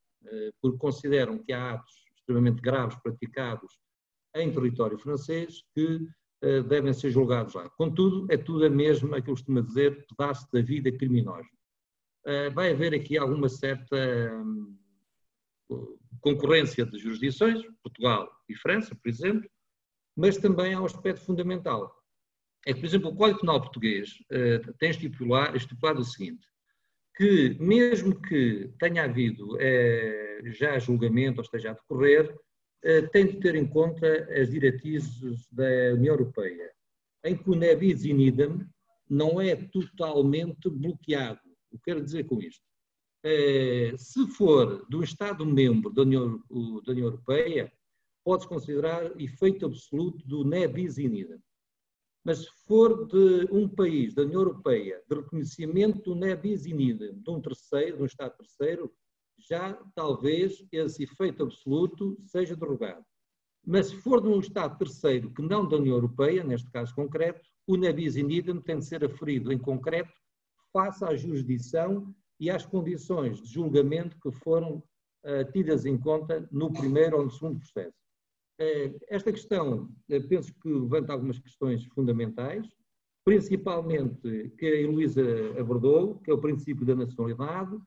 porque consideram que há atos extremamente graves praticados em território francês que devem ser julgados lá. Contudo, é tudo a mesma, aquilo que costuma dizer, pedaço da vida criminosa. Vai haver aqui alguma certa concorrência de jurisdições, Portugal e França, por exemplo, mas também há um aspecto fundamental. É que, por exemplo, o Código Penal português tem estipulado o seguinte, que mesmo que tenha havido já julgamento ou esteja a decorrer, tem de ter em conta as diretrizes da União Europeia, em que o ne bis in idem não é totalmente bloqueado. O que quero dizer com isto? Se for de um Estado-membro da União Europeia, pode-se considerar efeito absoluto do ne bis in idem. Mas se for de um país da União Europeia, de reconhecimento do ne bis in idem de um terceiro, de um Estado terceiro, já talvez esse efeito absoluto seja derogado. Mas se for de um Estado terceiro que não da União Europeia, neste caso concreto, o ne bis in idem tem de ser aferido em concreto face à jurisdição e às condições de julgamento que foram tidas em conta no primeiro ou no segundo processo. Esta questão, penso que levanta algumas questões fundamentais, principalmente que a Heloísa abordou, que é o princípio da nacionalidade,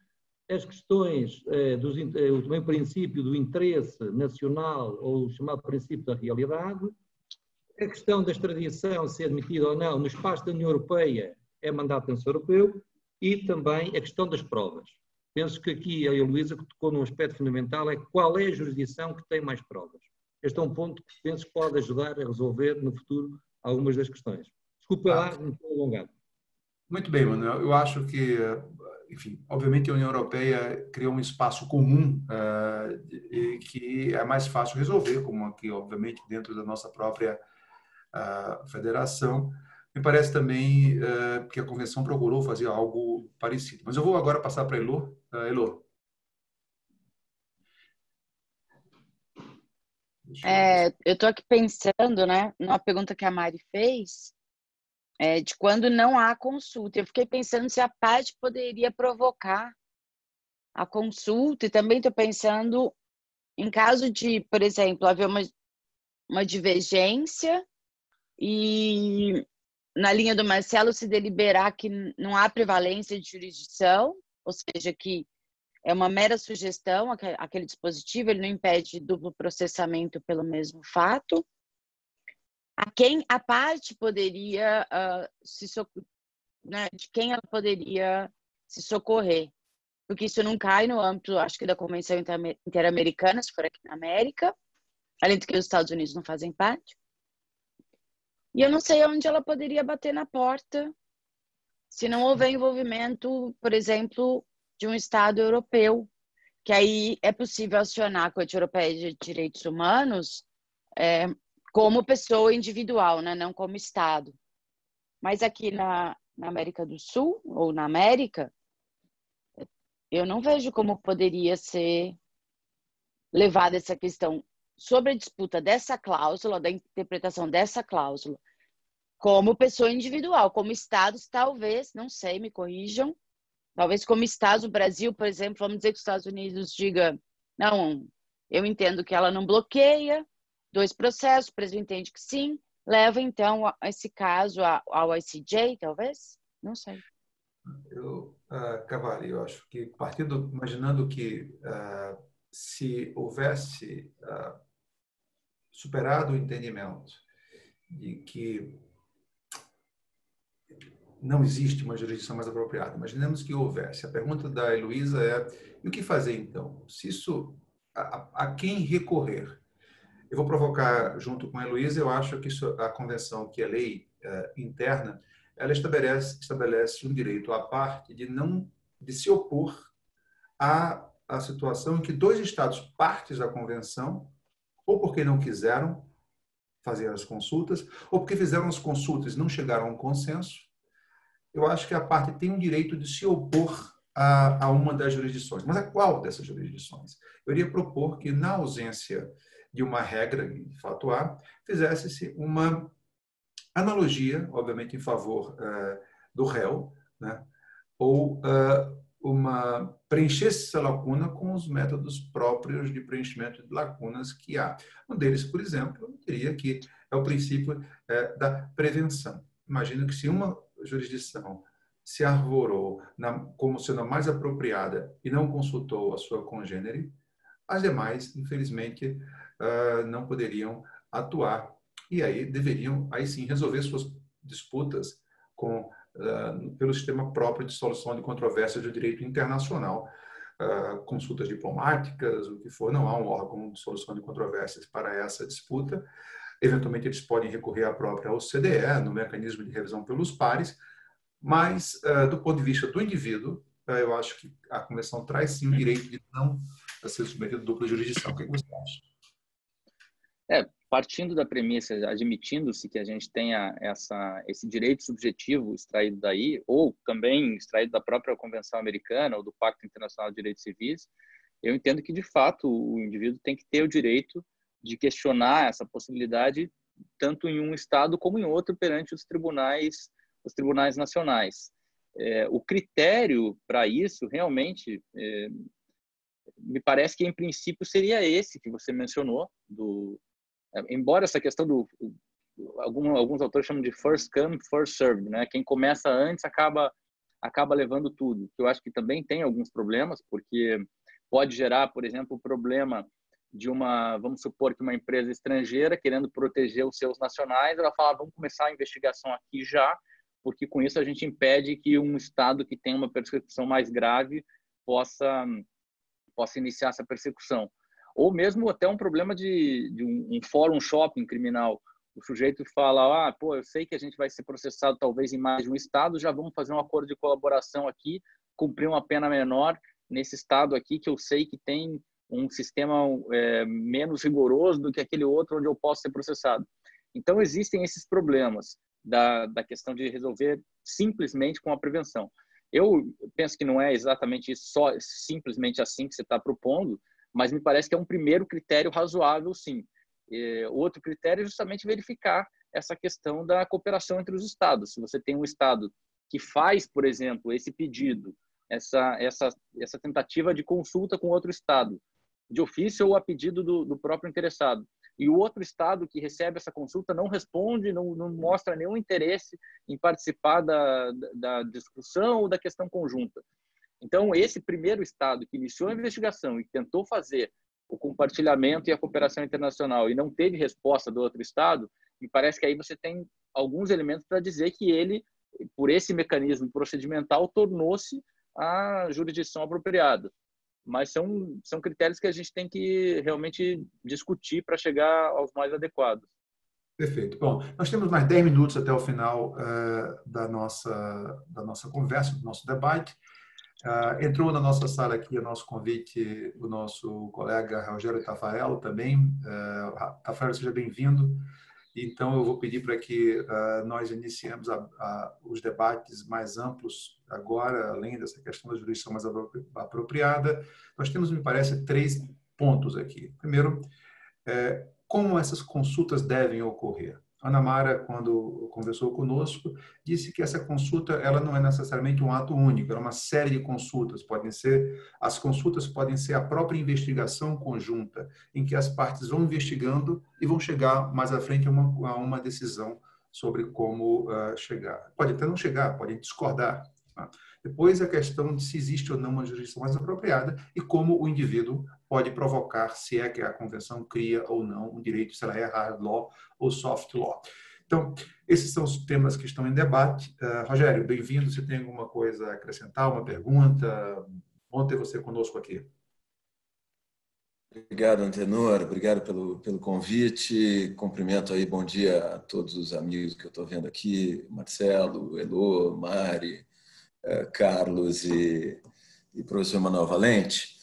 as questões do princípio do interesse nacional, ou o chamado princípio da realidade, a questão da extradição, se é admitida ou não no espaço da União Europeia, é mandato europeu, e também a questão das provas. Penso que aqui a Heloísa tocou num aspecto fundamental, é qual é a jurisdição que tem mais provas. Este é um ponto que penso que pode ajudar a resolver no futuro algumas das questões. Desculpa lá, me estou alongado. Muito bem, Manuel. Eu acho que, enfim, obviamente a União Europeia criou um espaço comum que é mais fácil resolver, como aqui, obviamente, dentro da nossa própria federação. Me parece também que a Convenção procurou fazer algo parecido. Mas eu vou agora passar para a Elô. Elô. Eu estou aqui pensando, né, numa pergunta que a Mari fez, de quando não há consulta. Eu fiquei pensando se a parte poderia provocar a consulta, e também estou pensando em caso de, por exemplo, haver uma divergência e na linha do Marcelo se deliberar que não há prevalência de jurisdição, ou seja, que é uma mera sugestão, aquele dispositivo, ele não impede duplo processamento pelo mesmo fato. A quem a parte poderia de quem ela poderia se socorrer, porque isso não cai no âmbito, acho que da Convenção Interamericana, se for aqui na América, além de que os Estados Unidos não fazem parte. E eu não sei onde ela poderia bater na porta se não houver envolvimento, por exemplo, de um Estado europeu, que aí é possível acionar a Corte Europeia de Direitos Humanos como pessoa individual, né? Não como Estado. Mas aqui na América do Sul, ou na América, eu não vejo como poderia ser levada essa questão sobre a disputa dessa cláusula, da interpretação dessa cláusula, como pessoa individual, como Estados, talvez, não sei, me corrijam, talvez como Estados, o Brasil, por exemplo, vamos dizer que os Estados Unidos diga, não, eu entendo que ela não bloqueia 2 processos, o presidente entende que sim, leva então esse caso ao ICJ, talvez? Não sei. Cavalli, eu acho que imaginando que se houvesse superado o entendimento de que não existe uma jurisdição mais apropriada, imaginemos que houvesse. A pergunta da Heloísa é: e o que fazer então? Se isso, a quem recorrer? Eu vou provocar junto com a Heloísa, eu acho que a convenção, que é lei interna, ela estabelece um direito à parte de se opor à situação em que 2 estados partes da convenção, ou porque não quiseram fazer as consultas, ou porque fizeram as consultas e não chegaram a um consenso, eu acho que a parte tem um direito de se opor a uma das jurisdições. Mas a qual dessas jurisdições? Eu iria propor que, na ausência de uma regra, de fato A, fizesse-se uma analogia, obviamente em favor do réu, né? Ou preencher-se essa lacuna com os métodos próprios de preenchimento de lacunas que há. Um deles, por exemplo, teria que é o princípio da prevenção. Imagino que se uma jurisdição se arvorou como sendo a mais apropriada e não consultou a sua congênere, as demais, infelizmente, não poderiam atuar. E aí deveriam, aí sim, resolver suas disputas pelo sistema próprio de solução de controvérsias do direito internacional, consultas diplomáticas, o que for. Não há um órgão de solução de controvérsias para essa disputa. Eventualmente, eles podem recorrer à própria OCDE, no mecanismo de revisão pelos pares, mas, do ponto de vista do indivíduo, eu acho que a Convenção traz sim o direito de não ser submetido a dupla jurisdição. O que você acha? Partindo da premissa, admitindo-se que a gente tenha esse direito subjetivo extraído daí, ou também extraído da própria Convenção Americana ou do Pacto Internacional de Direitos Civis, eu entendo que, de fato, o indivíduo tem que ter o direito de questionar essa possibilidade tanto em um estado como em outro perante os tribunais nacionais. O critério para isso, realmente, me parece que, em princípio, seria esse que você mencionou, embora essa questão alguns autores chamam de first come, first served, né? Quem começa antes acaba levando tudo. Eu acho que também tem alguns problemas, porque pode gerar, por exemplo, o problema de vamos supor que uma empresa estrangeira, querendo proteger os seus nacionais, ela fala, vamos começar a investigação aqui já, porque com isso a gente impede que um estado que tem uma persecução mais grave possa iniciar essa persecução. Ou mesmo até um problema de um fórum shopping criminal. O sujeito fala, eu sei que a gente vai ser processado talvez em mais de um estado, já vamos fazer um acordo de colaboração aqui, cumprir uma pena menor nesse estado aqui, que eu sei que tem um sistema menos rigoroso do que aquele outro onde eu posso ser processado. Então, existem esses problemas da questão de resolver simplesmente com a prevenção. Eu penso que não é exatamente isso, só simplesmente assim que você está propondo, mas me parece que é um primeiro critério razoável, sim. Outro critério é justamente verificar essa questão da cooperação entre os estados. Se você tem um estado que faz, por exemplo, esse pedido, essa tentativa de consulta com outro estado, de ofício ou a pedido do próprio interessado, e o outro estado que recebe essa consulta não responde, não mostra nenhum interesse em participar da discussão ou da questão conjunta. Então, esse primeiro estado que iniciou a investigação e tentou fazer o compartilhamento e a cooperação internacional e não teve resposta do outro estado, me parece que aí você tem alguns elementos para dizer que ele, por esse mecanismo procedimental, tornou-se a jurisdição apropriada. Mas são critérios que a gente tem que realmente discutir para chegar aos mais adequados. Perfeito. Bom, nós temos mais 10 minutos até o final da nossa conversa, do nosso debate. Entrou na nossa sala aqui, a nosso convite, o nosso colega Rogério Taffarello também. Taffarello, seja bem-vindo. Então, eu vou pedir para que nós iniciemos os debates mais amplos agora, além dessa questão da jurisdição mais apropriada. Nós temos, me parece, 3 pontos aqui. Primeiro, como essas consultas devem ocorrer. Ana Mara, quando conversou conosco, disse que essa consulta ela não é necessariamente um ato único, é uma série de consultas. As consultas podem ser a própria investigação conjunta, em que as partes vão investigando e vão chegar mais à frente a uma decisão sobre como chegar. Pode até não chegar, pode discordar. Tá? Depois, a questão de se existe ou não uma jurisdição mais apropriada e como o indivíduo pode provocar, se é que a convenção cria ou não um direito, se ela é hard law ou soft law. Então, esses são os temas que estão em debate. Rogério, bem-vindo. Você tem alguma coisa a acrescentar, uma pergunta? Bom ter você conosco aqui. Obrigado, Antenor. Obrigado pelo convite. Cumprimento aí, bom dia a todos os amigos que eu estou vendo aqui, Marcelo, Elô, Mari, Carlos e professor Manuel Valente.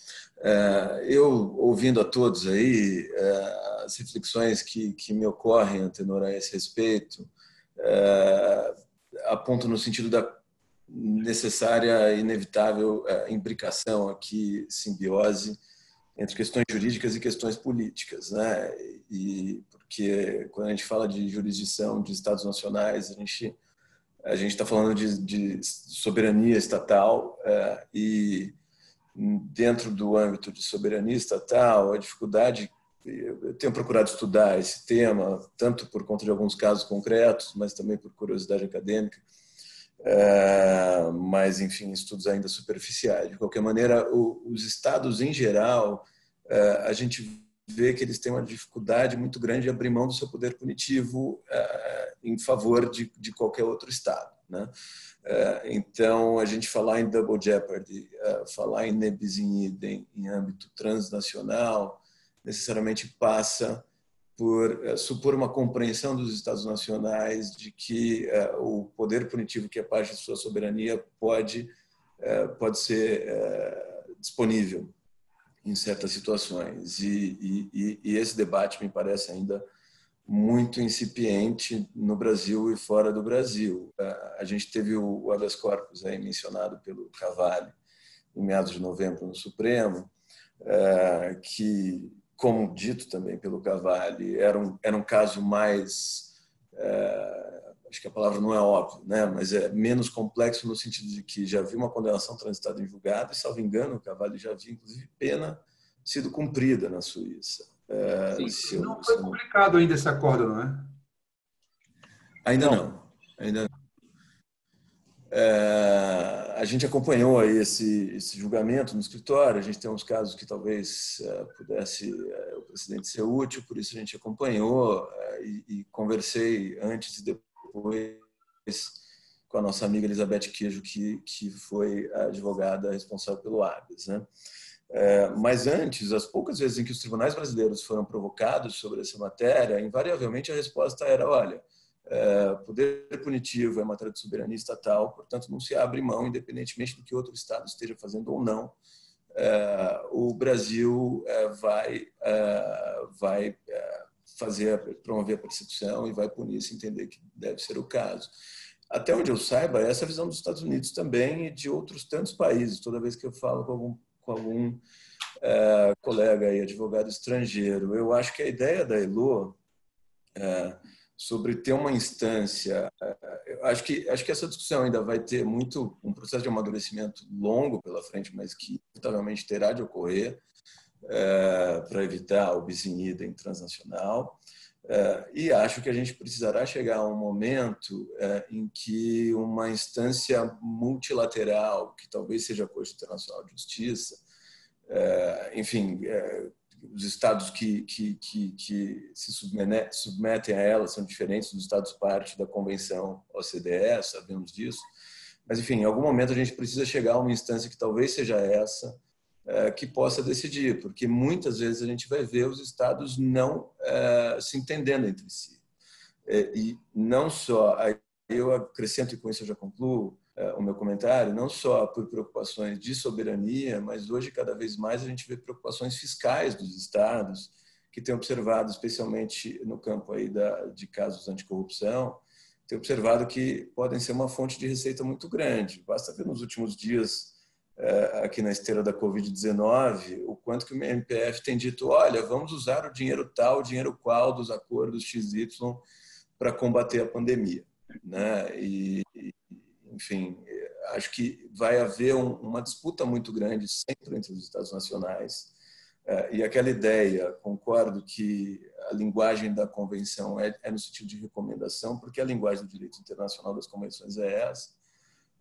Eu, ouvindo a todos aí, as reflexões que me ocorrem, Antenor, a esse respeito, apontam no sentido da necessária e inevitável imbricação aqui, simbiose, entre questões jurídicas e questões políticas, né? E porque quando a gente fala de jurisdição de estados nacionais, a gente está falando de soberania estatal e dentro do âmbito de soberania estatal, a dificuldade, eu tenho procurado estudar esse tema, tanto por conta de alguns casos concretos, mas também por curiosidade acadêmica, mas, enfim, estudos ainda superficiais. De qualquer maneira, os estados, em geral, a gente vê que eles têm uma dificuldade muito grande de abrir mão do seu poder punitivo em favor de qualquer outro estado, né? Então, a gente falar em double jeopardy, falar em ne bis in idem em âmbito transnacional, necessariamente passa por supor uma compreensão dos Estados nacionais de que o poder punitivo, que é parte de sua soberania, pode ser disponível em certas situações. E esse debate me parece ainda muito incipiente no Brasil e fora do Brasil. A gente teve o habeas corpus aí mencionado pelo Cavalli em meados de novembro no Supremo, que, como dito também pelo Cavalli, era um caso mais, acho que a palavra não é óbvia, né? Mas é menos complexo no sentido de que já havia uma condenação transitada em julgado e, salvo engano, o Cavalli já havia, inclusive, pena sido cumprida na Suíça. Não foi publicado ainda esse acordo, não é? Ainda não. A gente acompanhou aí esse julgamento no escritório. A gente tem uns casos que talvez pudesse o precedente ser útil, por isso a gente acompanhou e conversei antes e depois com a nossa amiga Elizabeth Queijo, que foi a advogada responsável pelo habeas, né? Mas antes, as poucas vezes em que os tribunais brasileiros foram provocados sobre essa matéria, invariavelmente a resposta era: olha, poder punitivo é matéria de soberania estatal, portanto não se abre mão, independentemente do que outro estado esteja fazendo ou não. O Brasil vai promover a persecução e vai punir se entender que deve ser o caso. Até onde eu saiba, essa é a visão dos Estados Unidos também e de outros tantos países. Toda vez que eu falo com algum colega aí, advogado estrangeiro, eu acho que a ideia da Elô sobre ter uma instância, eu acho que essa discussão ainda vai ter muito um processo de amadurecimento longo pela frente, mas que inevitavelmente terá de ocorrer para evitar o bis in idem transnacional. E acho que a gente precisará chegar a um momento em que uma instância multilateral, que talvez seja a Corte Internacional de Justiça, enfim, os estados que se submetem a ela são diferentes dos estados parte da Convenção OCDE, sabemos disso, mas, enfim, em algum momento a gente precisa chegar a uma instância que talvez seja essa, que possa decidir, porque muitas vezes a gente vai ver os estados não se entendendo entre si. E não só, aí eu acrescento, e com isso eu já concluo o meu comentário, não só por preocupações de soberania, mas hoje cada vez mais a gente vê preocupações fiscais dos estados que tem observado, especialmente no campo aí de casos anticorrupção, tem observado que podem ser uma fonte de receita muito grande. Basta ver nos últimos dias, aqui na esteira da Covid-19, o quanto que o MPF tem dito, olha, vamos usar o dinheiro tal, o dinheiro qual dos acordos XY para combater a pandemia, né? Enfim, acho que vai haver uma disputa muito grande sempre entre os Estados nacionais. E aquela ideia, concordo que a linguagem da convenção é no sentido de recomendação, porque a linguagem do direito internacional das convenções é essa,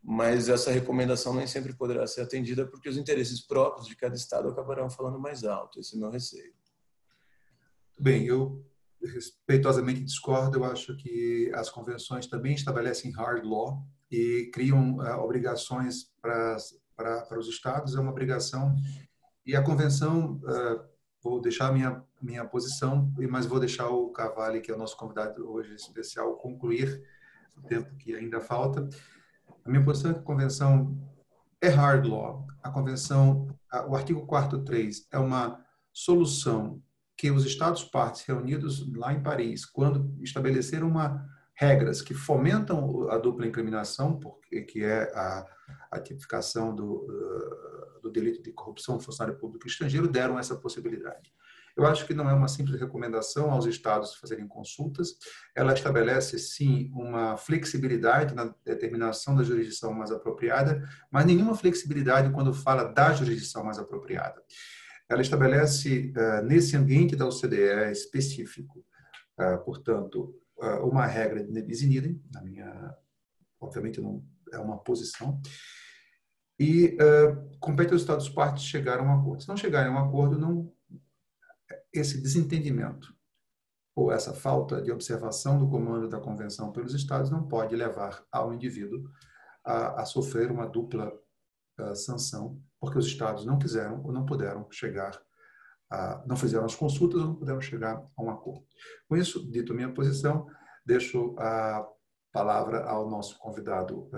mas essa recomendação nem sempre poderá ser atendida porque os interesses próprios de cada Estado acabarão falando mais alto. Esse é o meu receio. Bem, eu respeitosamente discordo. Eu acho que as convenções também estabelecem hard law e criam obrigações para os Estados. É uma obrigação. E a convenção, vou deixar a minha posição, mas vou deixar o Cavalli, que é o nosso convidado hoje especial, concluir o tempo que ainda falta. A minha posição é que a convenção é hard law. A convenção, o artigo 4.3 é uma solução que os Estados partes reunidos lá em Paris, quando estabeleceram regras que fomentam a dupla incriminação, que é a tipificação do delito de corrupção do funcionário público estrangeiro, deram essa possibilidade. Eu acho que não é uma simples recomendação aos Estados fazerem consultas, ela estabelece, sim, uma flexibilidade na determinação da jurisdição mais apropriada, mas nenhuma flexibilidade quando fala da jurisdição mais apropriada. Ela estabelece, nesse ambiente da OCDE específico, portanto, uma regra de bis in idem, obviamente não é uma posição, e compete aos Estados partes chegar a um acordo. Se não chegarem a um acordo, esse desentendimento ou essa falta de observação do comando da Convenção pelos Estados não pode levar ao indivíduo a sofrer uma dupla sanção, porque os Estados não quiseram ou não puderam chegar, não fizeram as consultas ou não puderam chegar a um acordo. Com isso, dito a minha posição, deixo a palavra ao nosso convidado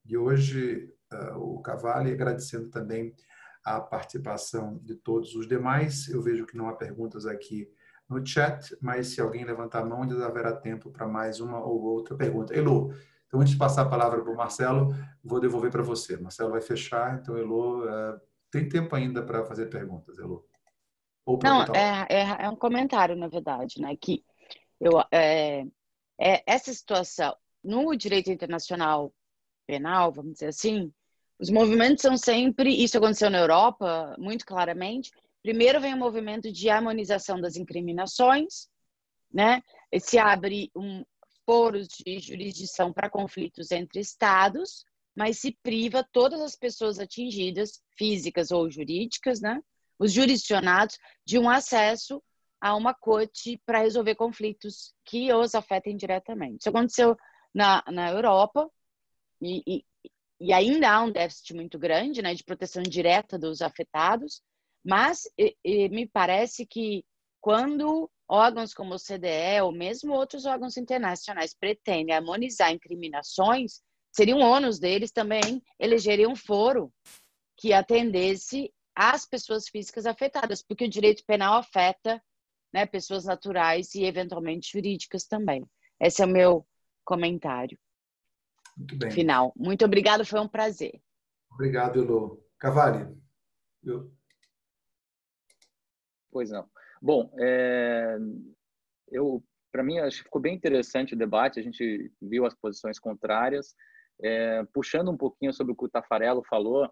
de hoje, o Cavalli, agradecendo também a participação de todos os demais. Eu vejo que não há perguntas aqui no chat, mas se alguém levantar a mão, ainda haverá tempo para mais uma ou outra pergunta. Elô, então antes de passar a palavra para o Marcelo, vou devolver para você. Marcelo vai fechar, então Elô, tem tempo ainda para fazer perguntas, Elô. Ou não, é um comentário, na verdade, né, que essa situação no direito internacional penal, vamos dizer assim, os movimentos são sempre, isso aconteceu na Europa, muito claramente. Primeiro vem o movimento de harmonização das incriminações, né? E se abre foros de jurisdição para conflitos entre estados, mas se priva todas as pessoas atingidas, físicas ou jurídicas, né? Os jurisdicionados, de um acesso a uma corte para resolver conflitos que os afetem diretamente. Isso aconteceu na Europa e ainda há um déficit muito grande, né, de proteção direta dos afetados, mas me parece que quando órgãos como o CDE ou mesmo outros órgãos internacionais pretendem harmonizar incriminações, seria um ônus deles também elegerem um foro que atendesse às pessoas físicas afetadas, porque o direito penal afeta, né, pessoas naturais e eventualmente jurídicas também. Esse é o meu comentário. Muito bem. Final. Muito obrigada, foi um prazer. Obrigado, Elô. Cavalli. Pois não. Bom, para mim, acho que ficou bem interessante o debate, a gente viu as posições contrárias, puxando um pouquinho sobre o que o Taffarello falou,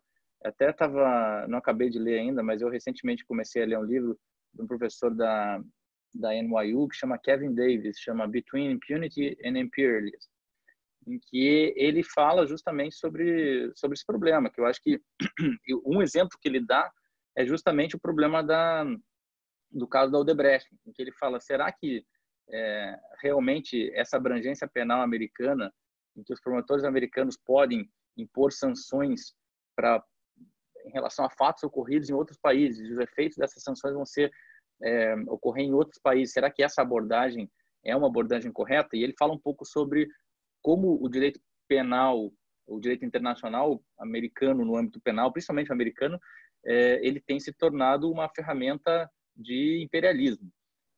não acabei de ler ainda, mas eu recentemente comecei a ler um livro de um professor da NYU que chama Kevin Davis, chama Between Impunity and Imperialism, em que ele fala justamente sobre esse problema, que eu acho que um exemplo que ele dá é justamente o problema do caso da Odebrecht, em que ele fala, será que realmente essa abrangência penal americana, em que os promotores americanos podem impor sanções em relação a fatos ocorridos em outros países, e os efeitos dessas sanções vão ocorrer em outros países, será que essa abordagem é uma abordagem correta? E ele fala um pouco sobre como o direito penal, o direito internacional americano no âmbito penal, principalmente o americano, ele tem se tornado uma ferramenta de imperialismo.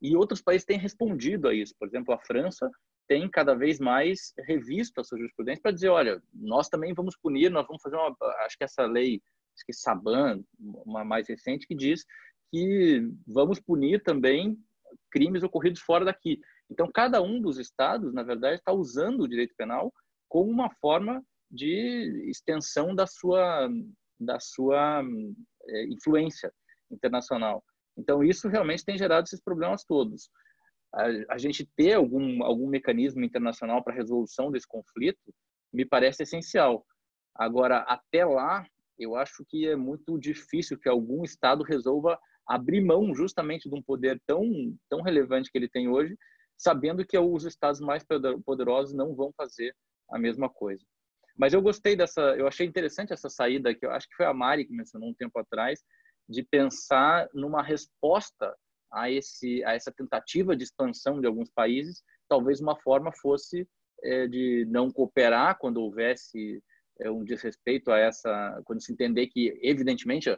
E outros países têm respondido a isso. Por exemplo, a França tem cada vez mais revisto a sua jurisprudência para dizer, olha, nós também vamos punir, nós vamos fazer acho que essa lei, acho que Saban, uma mais recente, que diz que vamos punir também crimes ocorridos fora daqui. Então, cada um dos estados, na verdade, está usando o direito penal como uma forma de extensão da sua influência internacional. Então, isso realmente tem gerado esses problemas todos. A gente ter algum mecanismo internacional para a resolução desse conflito me parece essencial. Agora, até lá, eu acho que é muito difícil que algum Estado resolva abrir mão justamente de um poder tão relevante que ele tem hoje, sabendo que os Estados mais poderosos não vão fazer a mesma coisa. Mas eu gostei eu achei interessante essa saída, que eu acho que foi a Mari que mencionou um tempo atrás, de pensar numa resposta a essa tentativa de expansão de alguns países. Talvez uma forma fosse de não cooperar quando houvesse um desrespeito a quando se entender que, evidentemente,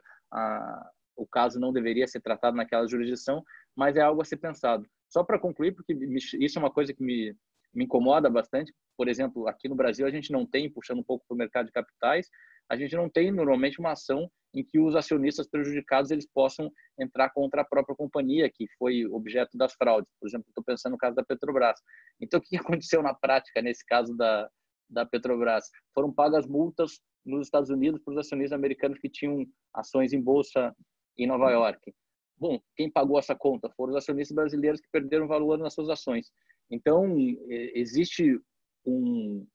o caso não deveria ser tratado naquela jurisdição, mas é algo a ser pensado. Só para concluir, porque isso é uma coisa que me incomoda bastante. Por exemplo, aqui no Brasil a gente não tem, puxando um pouco para o mercado de capitais, a gente não tem normalmente uma ação em que os acionistas prejudicados eles possam entrar contra a própria companhia que foi objeto das fraudes. Por exemplo, estou pensando no caso da Petrobras. Então, o que aconteceu na prática nesse caso da Petrobras? Foram pagas multas nos Estados Unidos para os acionistas americanos que tinham ações em bolsa em Nova York. Bom, quem pagou essa conta foram os acionistas brasileiros que perderam valor nas suas ações. Então, existe um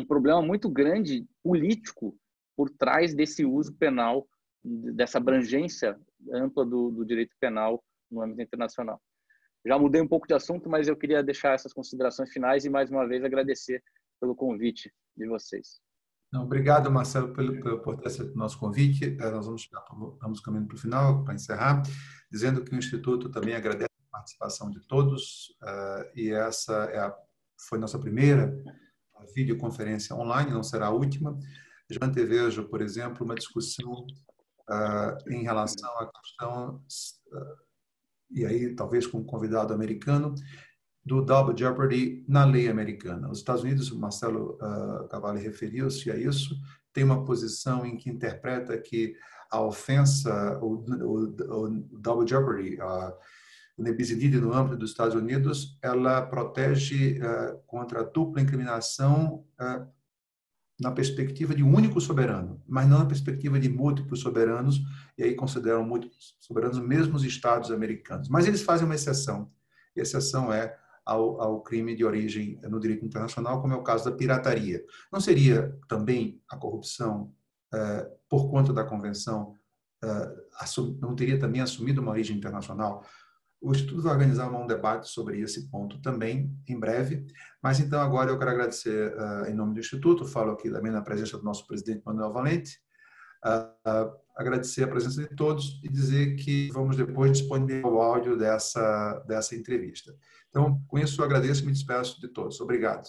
problema muito grande político por trás desse uso penal, dessa abrangência ampla do direito penal no âmbito internacional. Já mudei um pouco de assunto, mas eu queria deixar essas considerações finais e, mais uma vez, agradecer pelo convite de vocês. Obrigado, Marcelo, por ter aceito o nosso convite. Nós vamos caminhando para o final, para encerrar, dizendo que o Instituto também agradece a participação de todos, e essa foi nossa primeira videoconferência online, não será a última. Já antevejo, por exemplo, uma discussão em relação à questão, e aí talvez com um convidado americano, do double jeopardy na lei americana. Os Estados Unidos, o Marcelo Cavalli referiu-se a isso, tem uma posição em que interpreta que a ofensa, o double jeopardy, o nebis in idem no âmbito dos Estados Unidos, ela protege contra a dupla incriminação na perspectiva de um único soberano, mas não na perspectiva de múltiplos soberanos, e aí consideram múltiplos soberanos mesmo os Estados americanos. Mas eles fazem uma exceção, e a exceção é ao crime de origem no direito internacional, como é o caso da pirataria. Não seria também a corrupção, por conta da convenção, não teria também assumido uma origem internacional? O Instituto vai organizar um debate sobre esse ponto também, em breve. Mas, então, agora eu quero agradecer em nome do Instituto, falo aqui também na presença do nosso presidente Manuel Valente, agradecer a presença de todos e dizer que vamos depois disponibilizar o áudio dessa entrevista. Então, com isso, eu agradeço e me despeço de todos. Obrigado.